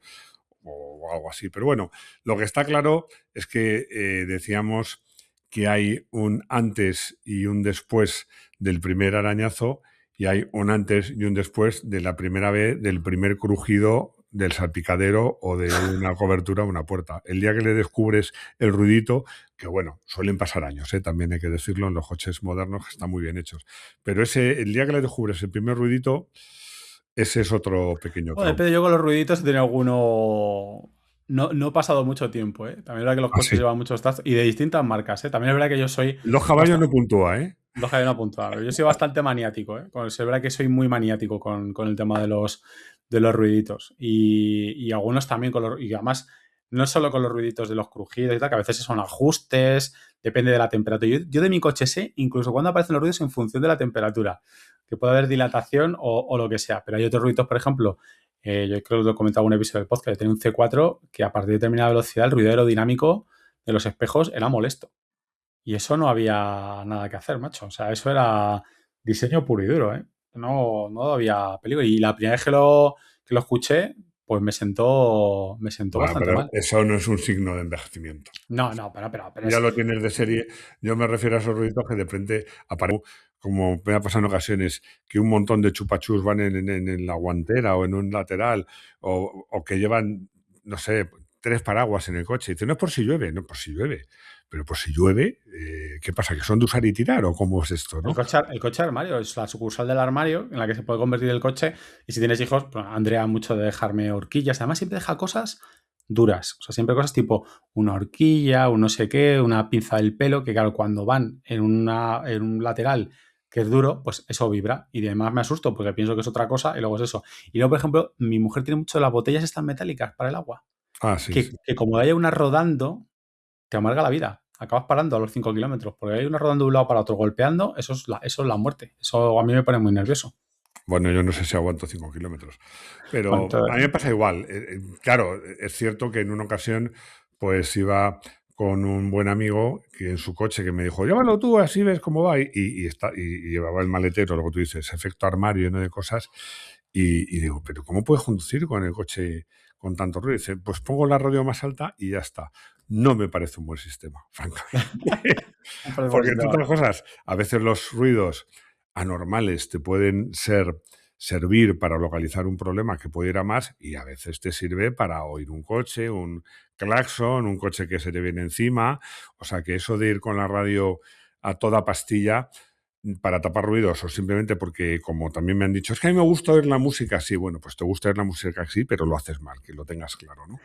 o algo así. Pero bueno, lo que está claro es que decíamos que hay un antes y un después del primer arañazo y hay un antes y un después de la primera vez, del primer crujido del salpicadero o de una cobertura o una puerta. El día que le descubres el ruidito, que bueno, suelen pasar años, también hay que decirlo, en los coches modernos que están muy bien hechos. Pero el día que le descubres el primer ruidito, ese es otro pequeño Bueno, trauma. depende, yo con los ruiditos he tenido alguno. No he pasado mucho tiempo, ¿eh? También es verdad que los Así. coches llevan muchos tazos y de distintas marcas, ¿eh? También es verdad que yo soy Los caballos bastante. no puntúa, ¿eh? Dos que hay una puntual. Yo soy bastante maniático, ¿eh? Es verdad que soy muy maniático con el tema de los ruiditos. Y algunos también y además, no solo con los ruiditos de los crujidos y tal, que a veces son ajustes, depende de la temperatura. Yo de mi coche sé incluso cuando aparecen los ruidos en función de la temperatura, que puede haber dilatación o lo que sea. Pero hay otros ruidos, por ejemplo, yo creo que lo he comentado en un episodio del podcast, que tenía un C4 que a partir de determinada velocidad el ruido aerodinámico de los espejos era molesto. Y eso no había nada que hacer, macho. O sea, eso era diseño puro y duro, ¿eh? No había peligro. Y la primera vez que lo escuché, pues me sentó Bueno, bastante pero mal. eso no es un signo de envejecimiento. No, pero Ya es. lo tienes de serie. Yo me refiero a esos ruidos que de frente aparecen, como me ha pasado en ocasiones, que un montón de chupachus van en la guantera o en un lateral, o que llevan, no sé, 3 paraguas en el coche. Y dice, no es por si llueve, no, por si llueve. Pero por si llueve, ¿qué pasa? ¿Que son de usar y tirar o cómo es esto, El no? coche, el coche armario es la sucursal del armario en la que se puede convertir el coche. Y si tienes hijos, pues Andrea mucho de dejarme horquillas. Además, siempre deja cosas duras. O sea, siempre cosas tipo una horquilla, un no sé qué, una pinza del pelo, que claro, cuando van en un lateral que es duro, pues eso vibra. Y además me asusto porque pienso que es otra cosa y luego es eso. Y luego, por ejemplo, mi mujer tiene mucho las botellas estas metálicas para el agua, Ah, sí, sí. que como haya una rodando, te amarga la vida. Acabas parando a los 5 kilómetros, porque hay una rodando de un lado para otro golpeando, eso es la muerte. Eso a mí me pone muy nervioso. Bueno, yo no sé si aguanto 5 kilómetros, Bueno, pero a mí entonces, me pasa igual. Claro, es cierto que en una ocasión pues iba con un buen amigo que en su coche que me dijo, llévalo tú, así ves cómo va. Y llevaba el maletero, lo que tú dices, efecto armario lleno de cosas. Y digo, pero ¿cómo puedes conducir con el coche con tanto ruido? Dice, pues pongo la radio más alta y ya está. No me parece un buen sistema, francamente. me parece buen Porque entre sistema. otras cosas, a veces los ruidos anormales te pueden servir para localizar un problema que puede ir a más y a veces te sirve para oír un coche, un claxon, un coche que se te viene encima. O sea que eso de ir con la radio a toda pastilla para tapar ruidos o simplemente porque, como también me han dicho, es que a mí me gusta oír la música así. Bueno, pues te gusta oír la música así, pero lo haces mal, que lo tengas claro, ¿no?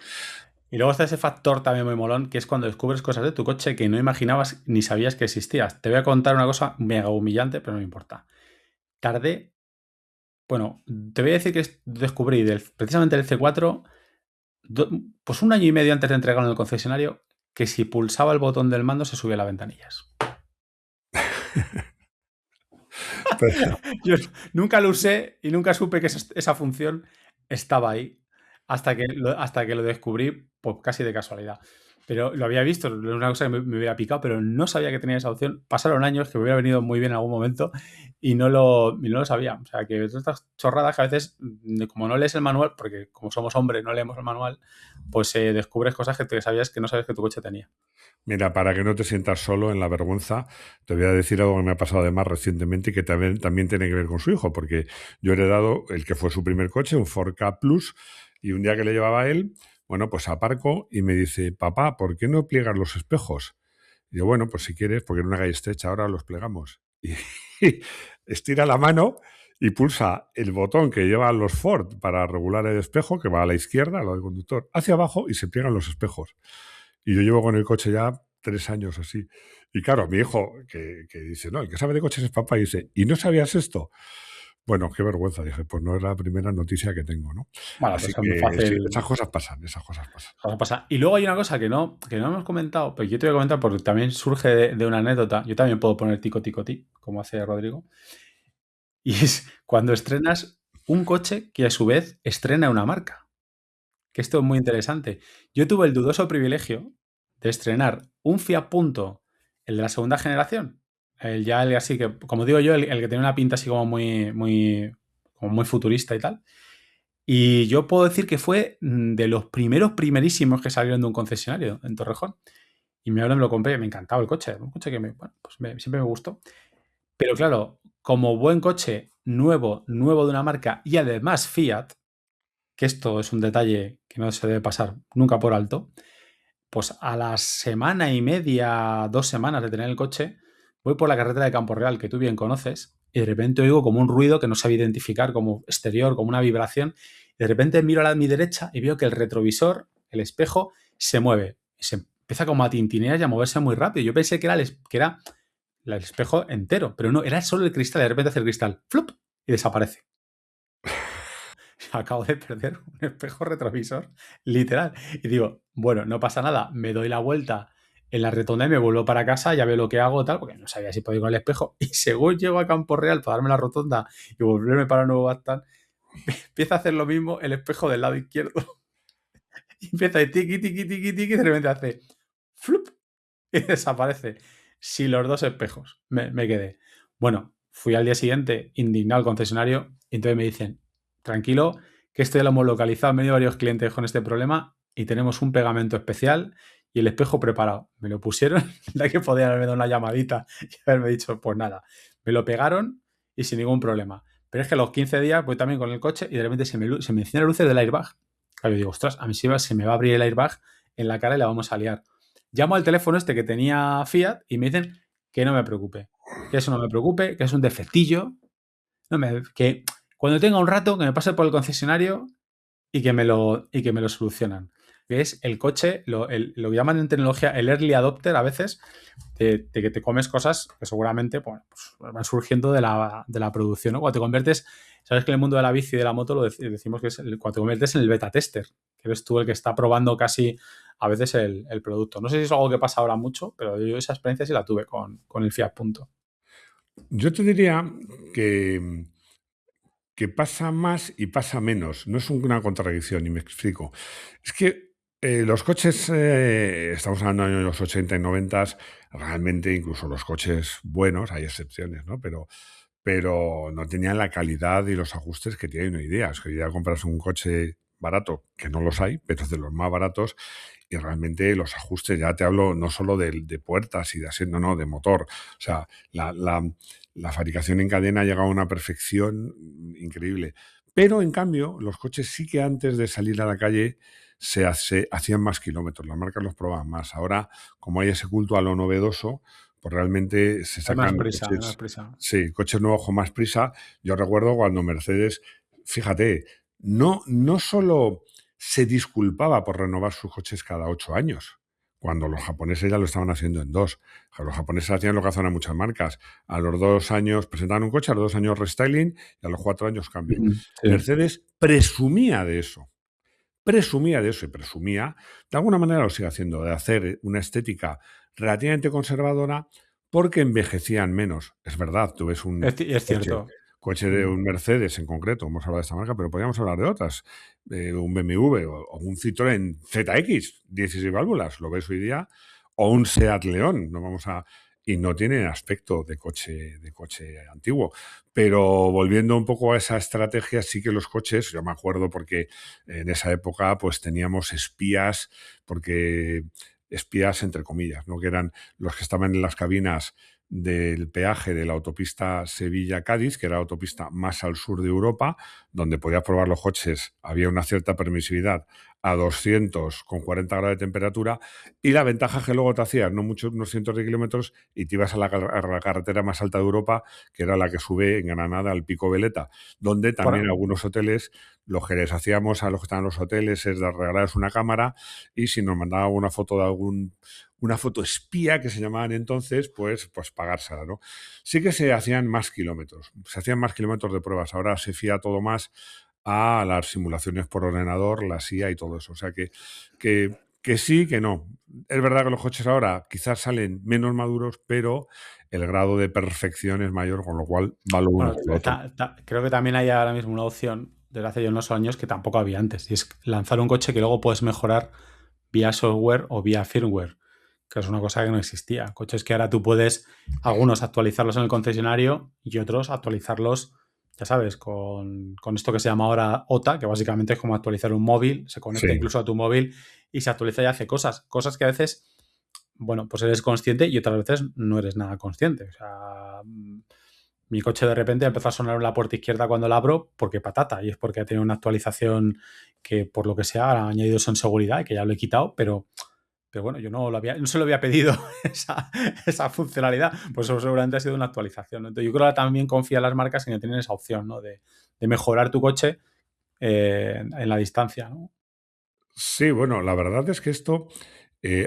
Y luego está ese factor también muy molón, que es cuando descubres cosas de tu coche que no imaginabas ni sabías que existías. Te voy a contar una cosa mega humillante, pero no me importa. Tardé, bueno, te voy a decir que descubrí precisamente el C4, pues un año y medio antes de entregarlo en el concesionario, que si pulsaba el botón del mando se subía las ventanillas. Pero, Yo nunca lo usé y nunca supe que esa función estaba ahí hasta que lo descubrí, pues casi de casualidad. Pero lo había visto, es una cosa que me hubiera picado, pero no sabía que tenía esa opción. Pasaron años que me hubiera venido muy bien en algún momento y no lo sabía. O sea, que todas estas chorradas que a veces, como no lees el manual, porque como somos hombres no leemos el manual, pues descubres cosas que sabías que no sabes que tu coche tenía. mira, para que no te sientas solo en la vergüenza, te voy a decir algo que me ha pasado además recientemente y que también tiene que ver con su hijo, porque yo he heredado el que fue su primer coche, un Ford Ka Plus, y un día que le llevaba a él, bueno, pues aparco y me dice, papá, ¿por qué no pliegas los espejos? Y yo, bueno, pues si quieres, porque en una calle estrecha ahora los plegamos. Y estira la mano y pulsa el botón que llevan los Ford para regular el espejo, que va a la izquierda, al lado del conductor, hacia abajo y se pliegan los espejos. Y yo llevo con el coche ya 3 años así. Y claro, mi hijo, que dice, no, el que sabe de coches es papá, y dice, ¿y no sabías esto? Bueno, qué vergüenza. Dije, pues no es la primera noticia que tengo, ¿no? Bueno, Así pues es muy que sí, fácil. esas cosas pasan, esas cosas pasan. Cosa pasa. Y luego hay una cosa que no hemos comentado, pero yo te voy a comentar porque también surge de una anécdota. Yo también puedo poner tico tico ti, como hace Rodrigo. Y es cuando estrenas un coche que a su vez estrena una marca. Que esto es muy interesante. Yo tuve el dudoso privilegio de estrenar un Fiat Punto, el de la segunda generación. El así que, como digo yo, el que tiene una pinta así como muy futurista y tal. Y yo puedo decir que fue de los primerísimos que salieron de un concesionario en Torrejón. Y me lo compré, me encantaba el coche. Un coche que bueno, pues siempre me gustó. Pero claro, como buen coche nuevo de una marca y además Fiat, que esto es un detalle que no se debe pasar nunca por alto, pues a la semana y media, 2 semanas de tener el coche, voy por la carretera de Campo Real, que tú bien conoces, y de repente oigo como un ruido que no sabía identificar como exterior, como una vibración. Y de repente miro a mi derecha y veo que el retrovisor, el espejo, se mueve. Y se empieza como a tintinear y a moverse muy rápido. Yo pensé que era el espejo entero, pero no, era solo el cristal. Y de repente hace el cristal, ¡flup! Y desaparece. Acabo de perder un espejo retrovisor, literal. Y digo, bueno, no pasa nada, me doy la vuelta en la rotonda y me vuelvo para casa, ya veo lo que hago, tal, porque no sabía si podía ir con el espejo. Y según llego a Campo Real para darme la rotonda y volverme para Nuevo Bastán, empieza a hacer lo mismo el espejo del lado izquierdo. Y empieza a tiqui, tiqui, tiqui, tiqui, y de repente hace flup y desaparece. Si los dos espejos me quedé. Bueno, fui al día siguiente indignado al concesionario y entonces me dicen, tranquilo, que esto ya lo hemos localizado, han venido varios clientes con este problema y tenemos un pegamento especial y el espejo preparado. Me lo pusieron, la que podían haberme dado una llamadita y haberme dicho, pues nada, me lo pegaron y sin ningún problema. Pero es que a los 15 días voy también con el coche y de repente se me encienden luces del airbag. Claro, yo digo, ostras, a mí se me va a abrir el airbag en la cara y la vamos a liar. Llamo al teléfono este que tenía Fiat y me dicen que no me preocupe, que eso no me preocupe, que es un defectillo, que cuando tenga un rato que me pase por el concesionario y que me lo solucionan. que es el coche, lo que llaman en tecnología el early adopter a veces, de que te comes cosas que seguramente bueno, pues van surgiendo de la producción, ¿no? Cuando te conviertes, sabes que en el mundo de la bici y de la moto decimos que es cuando te conviertes en el beta tester, que eres tú el que está probando casi a veces el producto. No sé si es algo que pasa ahora mucho, pero yo esa experiencia sí la tuve con el Fiat Punto. Yo te diría que, que pasa más y pasa menos. No es una contradicción, y me explico. Es que los coches, estamos hablando de los 80 y 90, realmente incluso los coches buenos, hay excepciones, ¿no? Pero no tenían la calidad y los ajustes que tienen hoy día. Es que hoy día compras un coche barato, que no los hay, pero es de los más baratos, y realmente los ajustes, ya te hablo no solo de puertas y de asiento, no, de motor. O sea, la fabricación en cadena ha llegado a una perfección increíble. Pero, en cambio, los coches sí que antes de salir a la calle hacían más kilómetros, las marcas los probaban más. Ahora, como hay ese culto a lo novedoso, pues realmente se Hay más sacan prisa, hay más coches, prisa. sí, coches nuevos con más prisa. Yo recuerdo cuando Mercedes, fíjate, no solo se disculpaba por renovar sus coches cada 8 años, cuando los japoneses ya lo estaban haciendo en 2. Los japoneses hacían lo que hacen a muchas marcas. A los 2 años presentaban un coche, a los 2 años restyling y a los 4 años cambio. Sí. Mercedes presumía de eso. Presumía de eso y presumía, de alguna manera lo sigue haciendo, de hacer una estética relativamente conservadora porque envejecían menos. Es verdad, tú ves un Es coche, cierto. coche de un Mercedes en concreto, hemos hablado de esta marca, pero podríamos hablar de otras, un BMW o un Citroën ZX, 16 válvulas, lo ves hoy día, o un Seat León, no vamos a... Y no tiene aspecto de coche antiguo. Pero volviendo un poco a esa estrategia, sí que los coches, yo me acuerdo porque en esa época pues teníamos espías, porque espías entre comillas, ¿no? Que eran los que estaban en las cabinas del peaje de la autopista Sevilla-Cádiz, que era la autopista más al sur de Europa, donde podías probar los coches, había una cierta permisividad a 200 con 40 grados de temperatura, y la ventaja es que luego te hacías no muchos, unos cientos de kilómetros y te ibas a la carretera más alta de Europa, que era la que sube en Granada al Pico Veleta, donde también Por- algunos hoteles, lo que les hacíamos a los que estaban en los hoteles es de regalarles una cámara, y si nos mandaban una foto de una foto espía que se llamaban entonces, pues pagársela, ¿no? Sí que se hacían más kilómetros, de pruebas. Ahora se fía todo más a las simulaciones por ordenador, la IA y todo eso. O sea que sí, que no. Es verdad que los coches ahora quizás salen menos maduros, pero el grado de perfección es mayor, con lo cual va lo uno Bueno, por lo otro. creo que también hay ahora mismo una opción desde hace ya unos años que tampoco había antes, y es lanzar un coche que luego puedes mejorar vía software o vía firmware, que es una cosa que no existía. Coches que ahora tú puedes, algunos actualizarlos en el concesionario y otros actualizarlos, ya sabes, con esto que se llama ahora OTA, que básicamente es como actualizar un móvil, se conecta Sí. incluso a tu móvil y se actualiza y hace cosas que a veces, bueno, pues eres consciente y otras veces no eres nada consciente. O sea, mi coche de repente empezó a sonar en la puerta izquierda cuando la abro porque patata, y es porque ha tenido una actualización que por lo que sea ha añadido eso en seguridad y que ya lo he quitado, pero bueno, yo no se lo había pedido esa funcionalidad, pues eso seguramente ha sido una actualización, ¿no? Entonces yo creo que también confía en las marcas que no tienen esa opción, ¿no? De mejorar tu coche en la distancia, ¿no? Sí, bueno, la verdad es que esto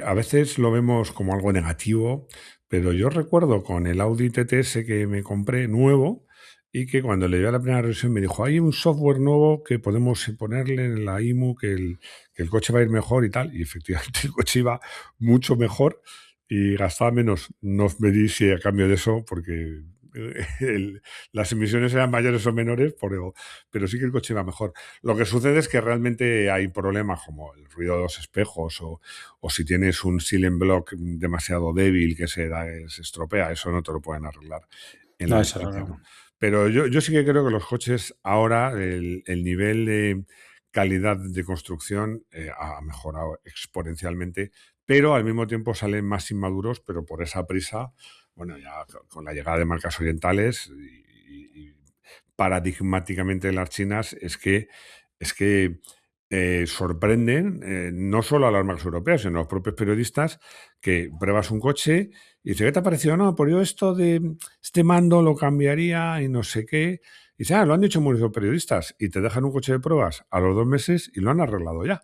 a veces lo vemos como algo negativo, pero yo recuerdo con el Audi TTS que me compré nuevo y que cuando le dio la primera revisión me dijo, hay un software nuevo que podemos ponerle en la IMU, que el coche va a ir mejor y tal. Y efectivamente el coche iba mucho mejor y gastaba menos. No me di si a cambio de eso, porque las emisiones eran mayores o menores, pero sí que el coche iba mejor. Lo que sucede es que realmente hay problemas como el ruido de los espejos o si tienes un silent block demasiado débil que se estropea, eso no te lo pueden arreglar en la No, eso distancia, ¿no? no. Pero yo sí que creo que los coches ahora, el nivel de calidad de construcción ha mejorado exponencialmente, pero al mismo tiempo salen más inmaduros, pero por esa prisa, bueno, ya con la llegada de marcas orientales y paradigmáticamente las chinas, es que sorprenden no solo a las marcas europeas, sino a los propios periodistas que pruebas un coche y dice, ¿qué te ha parecido? No, por yo esto de este mando lo cambiaría y no sé qué. Y dice, lo han dicho muchos periodistas y te dejan un coche de pruebas a los 2 meses y lo han arreglado ya.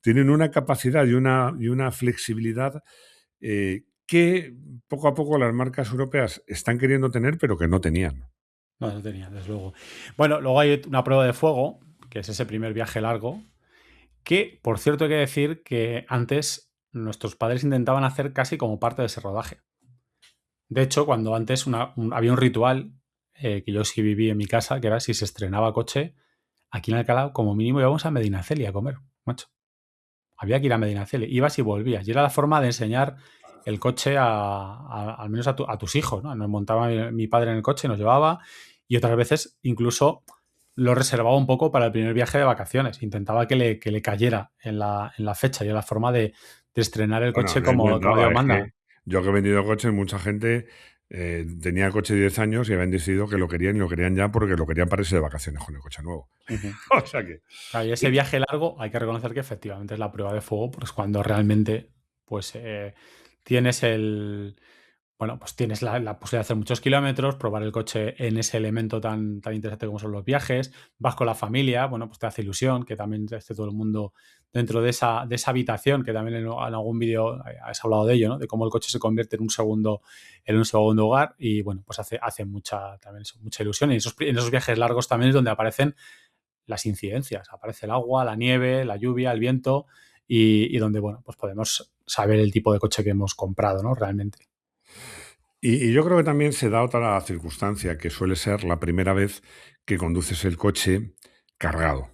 tienen una capacidad y una flexibilidad que poco a poco las marcas europeas están queriendo tener, pero que no tenían. No, no tenía, desde luego. Bueno, luego hay una prueba de fuego, que es ese primer viaje largo, que, por cierto, hay que decir que antes nuestros padres intentaban hacer casi como parte de ese rodaje. De hecho, cuando antes había un ritual que yo sí viví en mi casa, que era si se estrenaba coche, aquí en Alcalá, como mínimo íbamos a Medinaceli a comer, macho. Había que ir a Medinaceli, ibas y volvías. Y era la forma de enseñar el coche al menos a tus hijos, ¿no? Nos montaba mi padre en el coche, nos llevaba, y otras veces incluso lo reservaba un poco para el primer viaje de vacaciones. Intentaba que le cayera en la fecha y en la forma de estrenar el Bueno, coche lo como intentaba, Dios es manda. que yo que he vendido coches, mucha gente tenía coche de 10 años y habían decidido que lo querían y lo querían ya porque lo querían para irse de vacaciones con el coche nuevo. Ujú. O sea que... Claro, y ese viaje largo hay que reconocer que efectivamente es la prueba de fuego, pues cuando realmente pues, tienes bueno, pues tienes la posibilidad de hacer muchos kilómetros, probar el coche en ese elemento tan interesante como son los viajes, vas con la familia, bueno, pues te hace ilusión que también esté todo el mundo dentro de esa habitación, que también en algún vídeo has hablado de ello, ¿no? De cómo el coche se convierte en un segundo hogar y, bueno, pues hace también mucha ilusión. Y en esos viajes largos también es donde aparecen las incidencias. Aparece el agua, la nieve, la lluvia, el viento y donde, bueno, pues podemos saber el tipo de coche que hemos comprado, ¿no? Realmente. Y yo creo que también se da otra circunstancia, que suele ser la primera vez que conduces el coche cargado,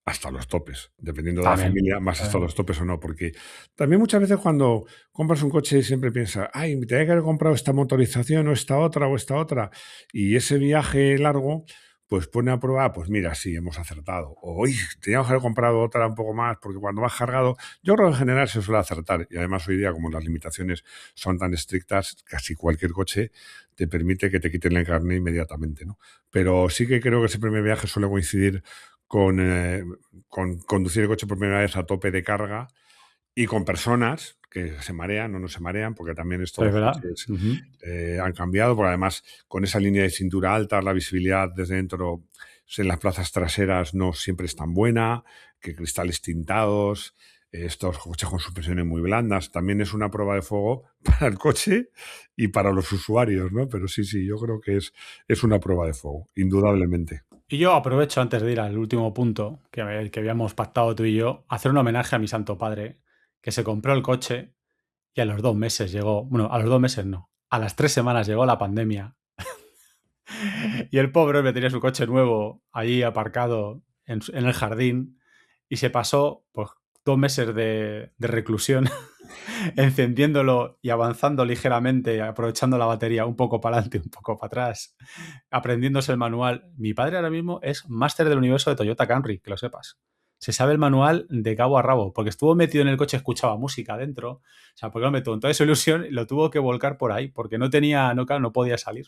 hasta los topes. Dependiendo de la También. familia, más hasta los topes o no, porque también muchas veces cuando compras un coche siempre piensas, ay, me tenía que haber comprado esta motorización o esta otra, y ese viaje largo pues pone a prueba, pues mira, sí, hemos acertado. O, uy, teníamos que haber comprado otra un poco más, porque cuando vas cargado, yo creo que en general se suele acertar. Y además hoy día, como las limitaciones son tan estrictas, casi cualquier coche te permite que te quiten el carnet inmediatamente, ¿no? Pero sí que creo que ese primer viaje suele coincidir con conducir el coche por primera vez a tope de carga y con personas que se marean o no se marean, porque también esto Es los verdad. coches Ujú. han cambiado, porque además con esa línea de cintura alta, la visibilidad desde dentro en las plazas traseras no siempre es tan buena, que cristales tintados, estos coches con suspensiones muy blandas, también es una prueba de fuego para el coche y para los usuarios, ¿no? Pero sí, sí, yo creo que es una prueba de fuego, indudablemente. Y yo aprovecho antes de ir al último punto que habíamos pactado tú y yo, hacer un homenaje a mi santo padre, que se compró el coche y a los 2 meses llegó, bueno, a los 2 meses no, a las 3 semanas llegó la pandemia. Y el pobre hombre tenía su coche nuevo ahí aparcado en el jardín y se pasó pues 2 meses de reclusión encendiéndolo y avanzando ligeramente, aprovechando la batería un poco para adelante, un poco para atrás, aprendiéndose el manual. Mi padre ahora mismo es máster del universo de Toyota Camry, que lo sepas. Se sabe el manual de cabo a rabo, porque estuvo metido en el coche, escuchaba música dentro, o sea, porque lo metió en toda esa ilusión y lo tuvo que volcar por ahí, porque claro, no podía salir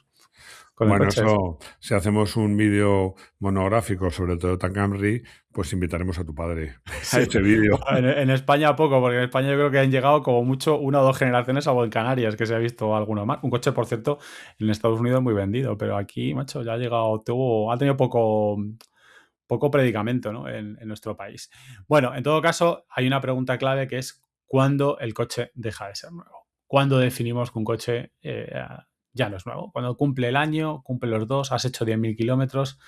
con el Bueno, coche. eso, si hacemos un vídeo monográfico sobre Toyota Camry, pues invitaremos a tu padre a Sí, ese vídeo. bueno, en España poco, porque en España yo creo que han llegado como mucho 1 o 2 generaciones, salvo en Canarias, que se ha visto alguno más. Un coche, por cierto, en Estados Unidos muy vendido, pero aquí, macho, ya ha llegado, ha tenido poco predicamento, ¿no? en nuestro país. Bueno, en todo caso, hay una pregunta clave que es ¿cuándo el coche deja de ser nuevo? ¿Cuándo definimos que un coche ya no es nuevo? Cuando cumple el año, cumple los dos, has hecho 10.000 kilómetros.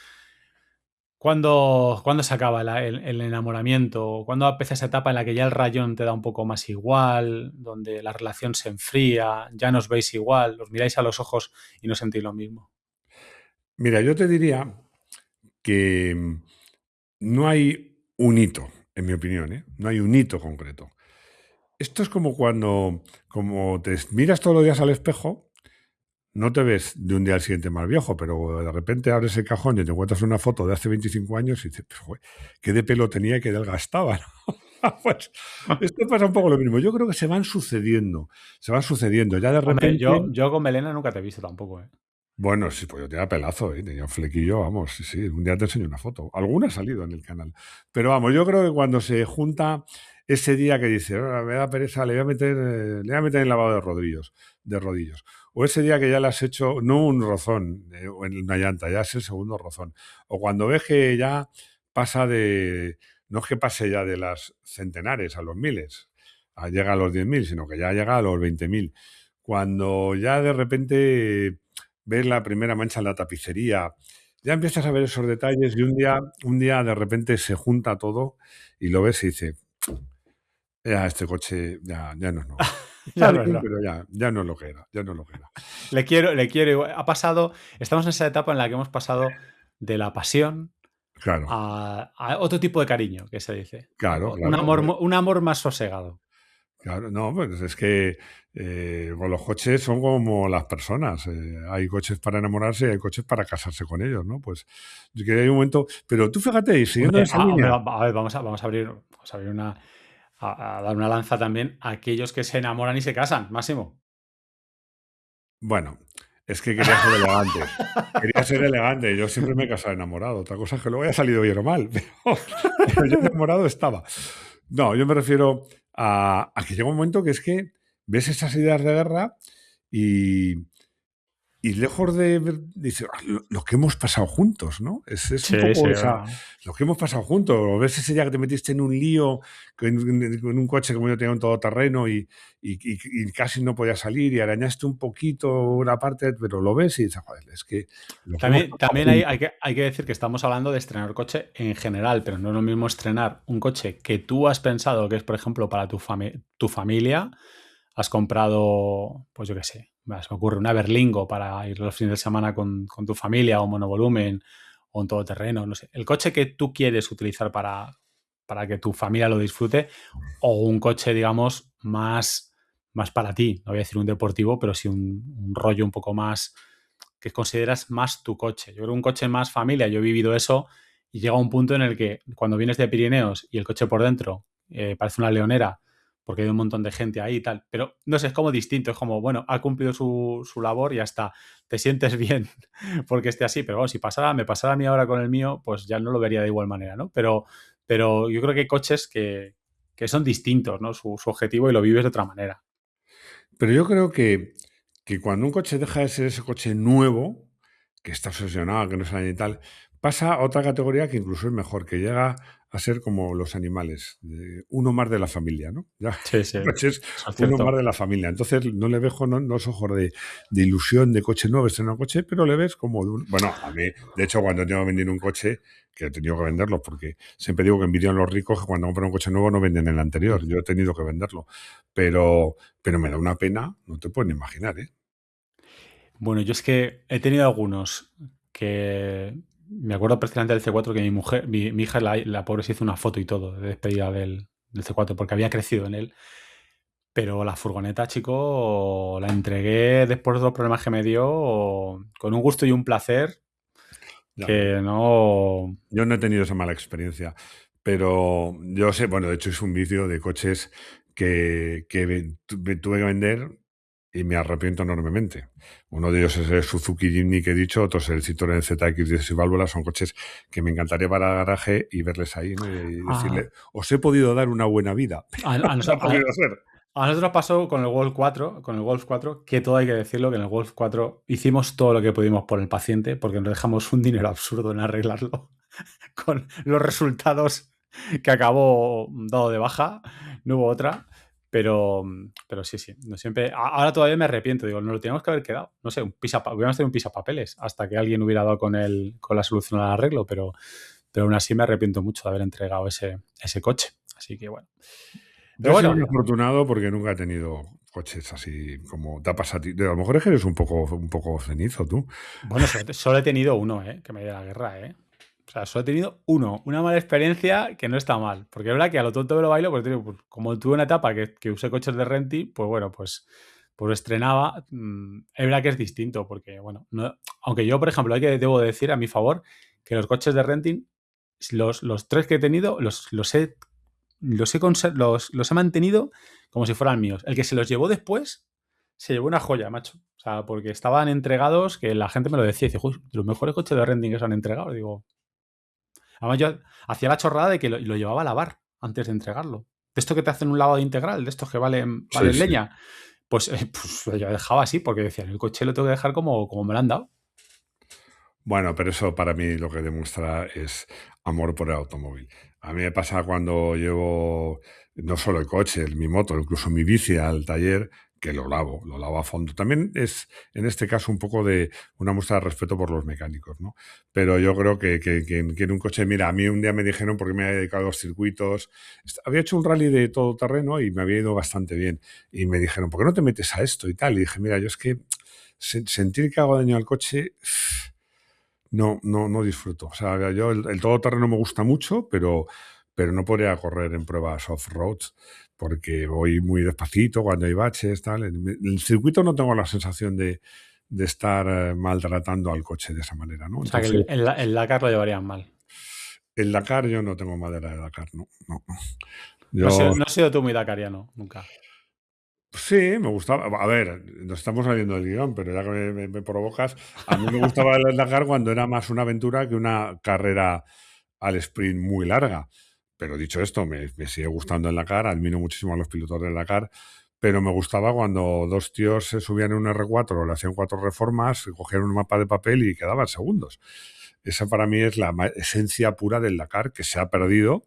¿Cuándo se acaba el enamoramiento? ¿Cuándo empieza esa etapa en la que ya el rayón te da un poco más igual, donde la relación se enfría, ya no os veis igual, os miráis a los ojos y no sentís lo mismo? Mira, yo te diría que no hay un hito, en mi opinión, ¿eh? No hay un hito concreto. Esto es como cuando, como te miras todos los días al espejo, no te ves de un día al siguiente más viejo, pero de repente abres el cajón y te encuentras una foto de hace 25 años y dices, "Pero, joder, qué de pelo tenía y qué delgado estaba", ¿no? Pues esto pasa un poco lo mismo. Yo creo que se van sucediendo. Ya de Hombre, repente, yo con melena nunca te he visto tampoco, ¿eh? bueno, sí, pues yo tenía pelazo, ¿eh? Tenía un flequillo, vamos, sí, sí, un día te enseño una foto. Alguna ha salido en el canal. Pero vamos, yo creo que cuando se junta ese día que dice, "Ah, me da pereza, le voy a meter en lavado de rodillos. O ese día que ya le has hecho, no un rozón o en una llanta, ya es el segundo rozón. O cuando ves que ya pasa no es que pase ya de las centenares a los miles, llega a los 10.000, sino que ya llega a los 20.000. Cuando ya de repente ves la primera mancha en la tapicería, ya empiezas a ver esos detalles y un día de repente se junta todo y lo ves y dices, ya este coche ya no es nuevo. Está Ya no es bien, lo. pero ya no es lo que era, ya no es lo que era. Le quiero igual. Estamos en esa etapa en la que hemos pasado de la pasión Claro, a otro tipo de cariño, que se dice. claro, Un claro. amor, un amor más sosegado. Claro, no, pues es que con los coches son como las personas. Hay coches para enamorarse y hay coches para casarse con ellos, ¿no? Pues yo que hay un momento. Pero tú fíjate, y siguiendo Hombre, esa línea. a ver, vamos a abrir a dar una lanza también a aquellos que se enamoran y se casan, Máximo. Bueno, es que quería ser elegante. Quería ser elegante. Yo siempre me he casado enamorado. Otra cosa es que luego haya salido bien o mal, pero yo enamorado estaba. No, yo me refiero a que llega un momento que es que ves esas ideas de guerra y, y lejos de ver, dice, lo que hemos pasado juntos, ¿no? Es un Sí, sí. poco esa, lo que hemos pasado juntos. O ves ese día que te metiste en un lío con un coche como yo tenía un todoterreno y casi no podías salir y arañaste un poquito una parte, pero lo ves y dices, joder, es que lo que hemos pasado También juntos. hay que decir que estamos hablando de estrenar coche en general, pero no es lo mismo estrenar un coche que tú has pensado que es, por ejemplo, para tu familia. Has comprado, pues yo qué sé, se me ocurre una Berlingo para ir los fines de semana con tu familia, o un monovolumen, o un todoterreno, no sé. El coche que tú quieres utilizar para que tu familia lo disfrute, o un coche, digamos, más para ti. No voy a decir un deportivo, pero sí un rollo un poco más que consideras más tu coche. Yo creo que un coche más familia, yo he vivido eso y llega un punto en el que cuando vienes de Pirineos y el coche por dentro parece una leonera porque hay un montón de gente ahí y tal, pero no sé, es como distinto, es como, bueno, ha cumplido su labor y ya está, te sientes bien porque esté así, pero bueno, si me pasara a mí ahora con el mío, pues ya no lo vería de igual manera, ¿no? Pero yo creo que hay coches que son distintos, ¿no? Su objetivo y lo vives de otra manera. Pero yo creo que cuando un coche deja de ser ese coche nuevo, que está obsesionado, que no sale y tal, pasa a otra categoría que incluso es mejor, que llega a ser como los animales, uno más de la familia, ¿no? Ya, Sí, sí, el coche es eso es uno más cierto. de la familia. Entonces no le ves con los ojos de ilusión de coche nuevo, estrenar un coche, pero le ves como de un... Bueno, a mí, de hecho, cuando tengo que vender un coche, que he tenido que venderlo, porque siempre digo que envidian los ricos que cuando compran un coche nuevo no venden el anterior. Yo he tenido que venderlo. Pero me da una pena, no te puedes ni imaginar, ¿eh? Bueno, yo es que he tenido algunos que me acuerdo precisamente del C4 que mi hija, la pobre, se hizo una foto y todo de despedida del C4 porque había crecido en él. Pero la furgoneta, chico, la entregué después de los problemas que me dio con un gusto y un placer Ya, que no. yo no he tenido esa mala experiencia, pero yo sé, bueno, de hecho es un vídeo de coches que tuve que vender y me arrepiento enormemente. Uno de ellos es el Suzuki Jimny que he dicho, otro es el Citroën ZX 16 válvulas, son coches que me encantaría para el garaje y verles ahí, ¿no? Y A, decirle, os he podido dar una buena vida, a- pero a no noso- ha podido ser. a nosotros pasó con el Golf 4, que todo hay que decirlo, que en el Golf 4 hicimos todo lo que pudimos por el paciente, porque nos dejamos un dinero absurdo en arreglarlo, con los resultados que acabó dado de baja, no hubo otra, pero sí, sí, no siempre, ahora todavía me arrepiento, digo, nos lo teníamos que haber quedado, no sé, hubiéramos tenido un pisapapeles hasta que alguien hubiera dado con la solución al arreglo, pero aún así me arrepiento mucho de haber entregado ese coche, así que bueno. Yo Pero he sido bueno, un afortunado porque nunca he tenido coches así como te pasa a ti. A lo mejor es que eres un poco cenizo tú. bueno, solo he tenido uno, que me dio la guerra, O sea, solo he tenido uno. Una mala experiencia que no está mal. Porque es verdad que a lo tonto me lo bailo, pues, tío, pues, como tuve una etapa que usé coches de renting, pues bueno, pues estrenaba. Es verdad que es distinto, porque bueno, aunque yo, por ejemplo, debo decir a mi favor que los coches de renting, los tres que he tenido, los he mantenido como si fueran míos. El que se los llevó después se llevó una joya, macho. O sea, porque estaban entregados, que la gente me lo decía, dice, "Uy, de los mejores coches de renting que se han entregado". Digo, además yo hacía la chorrada de que lo llevaba a lavar antes de entregarlo. De esto que te hacen un lavado integral, de estos que Sí, valen sí. leña. Pues yo dejaba así, porque decía, el coche lo tengo que dejar como me lo han dado. Bueno, pero eso para mí lo que demuestra es amor por el automóvil. A mí me pasa cuando llevo no solo el coche, mi moto, incluso mi bici al taller, que lo lavo a fondo. También es, en este caso, un poco de una muestra de respeto por los mecánicos, ¿no? Pero yo creo que en un coche, mira, a mí un día me dijeron, porque me había dedicado a los circuitos, había hecho un rally de todoterreno y me había ido bastante bien. Y me dijeron, ¿por qué no te metes a esto y tal? Y dije, mira, yo es que sentir que hago daño al coche, no disfruto. O sea, yo el todoterreno me gusta mucho, pero no podría correr en pruebas off-road porque voy muy despacito cuando hay baches, tal. En el circuito no tengo la sensación de estar maltratando al coche de esa manera, ¿no? O sea, que Entonces, el Dakar lo llevarían mal. el Dakar yo no tengo madera de Dakar, no. No has sido, Yo no has sido tú muy dakariano, nunca. sí, me gustaba. A ver, nos estamos saliendo del guión, pero ya que me provocas, a mí me gustaba el Dakar cuando era más una aventura que una carrera al sprint muy larga. Pero dicho esto, me sigue gustando el Dakar, admiro muchísimo a los pilotos del Dakar, pero me gustaba cuando dos tíos se subían en un R4, le hacían 4 reformas, cogían un mapa de papel y quedaban segundos. Esa para mí es la esencia pura del Dakar, que se ha perdido,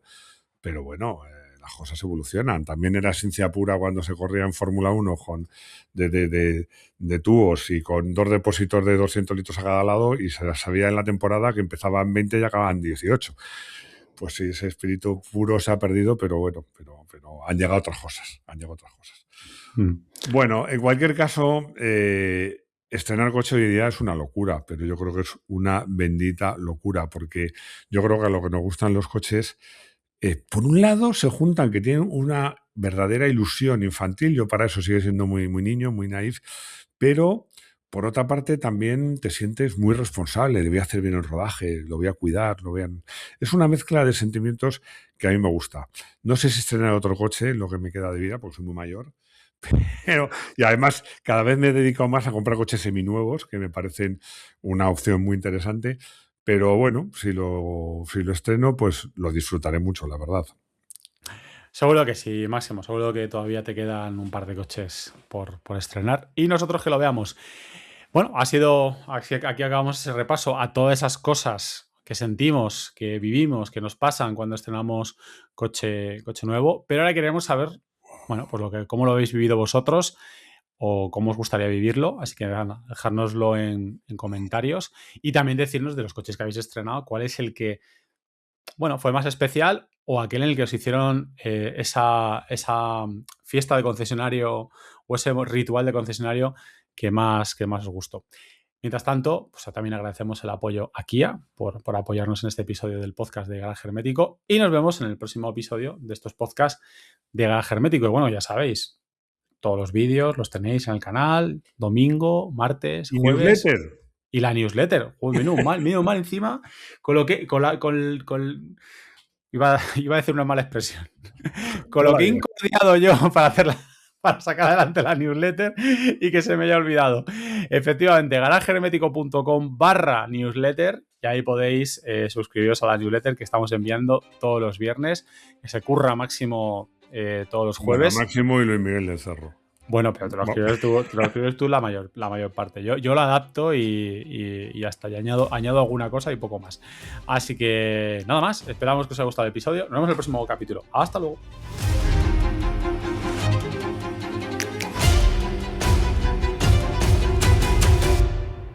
pero bueno, las cosas evolucionan. También era esencia pura cuando se corría en Fórmula 1 con de tubos y con 2 depósitos de 200 litros a cada lado y se sabía en la temporada que empezaban 20 y acababan 18. Pues sí, ese espíritu puro se ha perdido, pero bueno, pero han llegado otras cosas. Bueno, en cualquier caso, estrenar coche hoy día es una locura, pero yo creo que es una bendita locura, porque yo creo que a lo que nos gustan los coches, por un lado se juntan que tienen una verdadera ilusión infantil, yo para eso sigo siendo muy niño, muy naif, pero por otra parte también te sientes muy responsable, le voy a hacer bien el rodaje, lo voy a cuidar, Es una mezcla de sentimientos que a mí me gusta. No sé si estrenar otro coche, lo que me queda de vida, porque soy muy mayor, pero, y además, cada vez me he dedicado más a comprar coches seminuevos, que me parecen una opción muy interesante. Pero bueno, si lo estreno, pues lo disfrutaré mucho, la verdad. Seguro que sí, Máximo. Seguro que todavía te quedan un par de coches por estrenar. Y nosotros que lo veamos. Bueno, aquí acabamos ese repaso a todas esas cosas que sentimos, que vivimos, que nos pasan cuando estrenamos coche nuevo. Pero ahora queremos saber, bueno, pues cómo lo habéis vivido vosotros o cómo os gustaría vivirlo. Así que nada, dejárnoslo en comentarios y también decirnos de los coches que habéis estrenado, cuál es el que, bueno, fue más especial o aquel en el que os hicieron esa fiesta de concesionario o ese ritual de concesionario que más os gustó. Mientras tanto, pues también agradecemos el apoyo a Kia por apoyarnos en este episodio del podcast de Garaje Hermético y nos vemos en el próximo episodio de estos podcasts de Garaje Hermético. Y bueno, ya sabéis, todos los vídeos los tenéis en el canal, domingo, martes, ¿Y jueves newsletter? y la newsletter. Uy, menos mal encima con lo que iba a decir una mala expresión. Con lo que he incordiado yo para sacar adelante la newsletter y que se me haya olvidado. Efectivamente, garajehermético.com/newsletter y ahí podéis suscribiros a la newsletter que estamos enviando todos los viernes, que se curra Máximo todos los Bueno, jueves. Máximo y Luis Miguel del Cerro. Bueno, pero te lo escribes tú la mayor parte. Yo lo adapto y hasta y añado alguna cosa y poco más. Así que nada más, esperamos que os haya gustado el episodio. Nos vemos en el próximo capítulo. Hasta luego.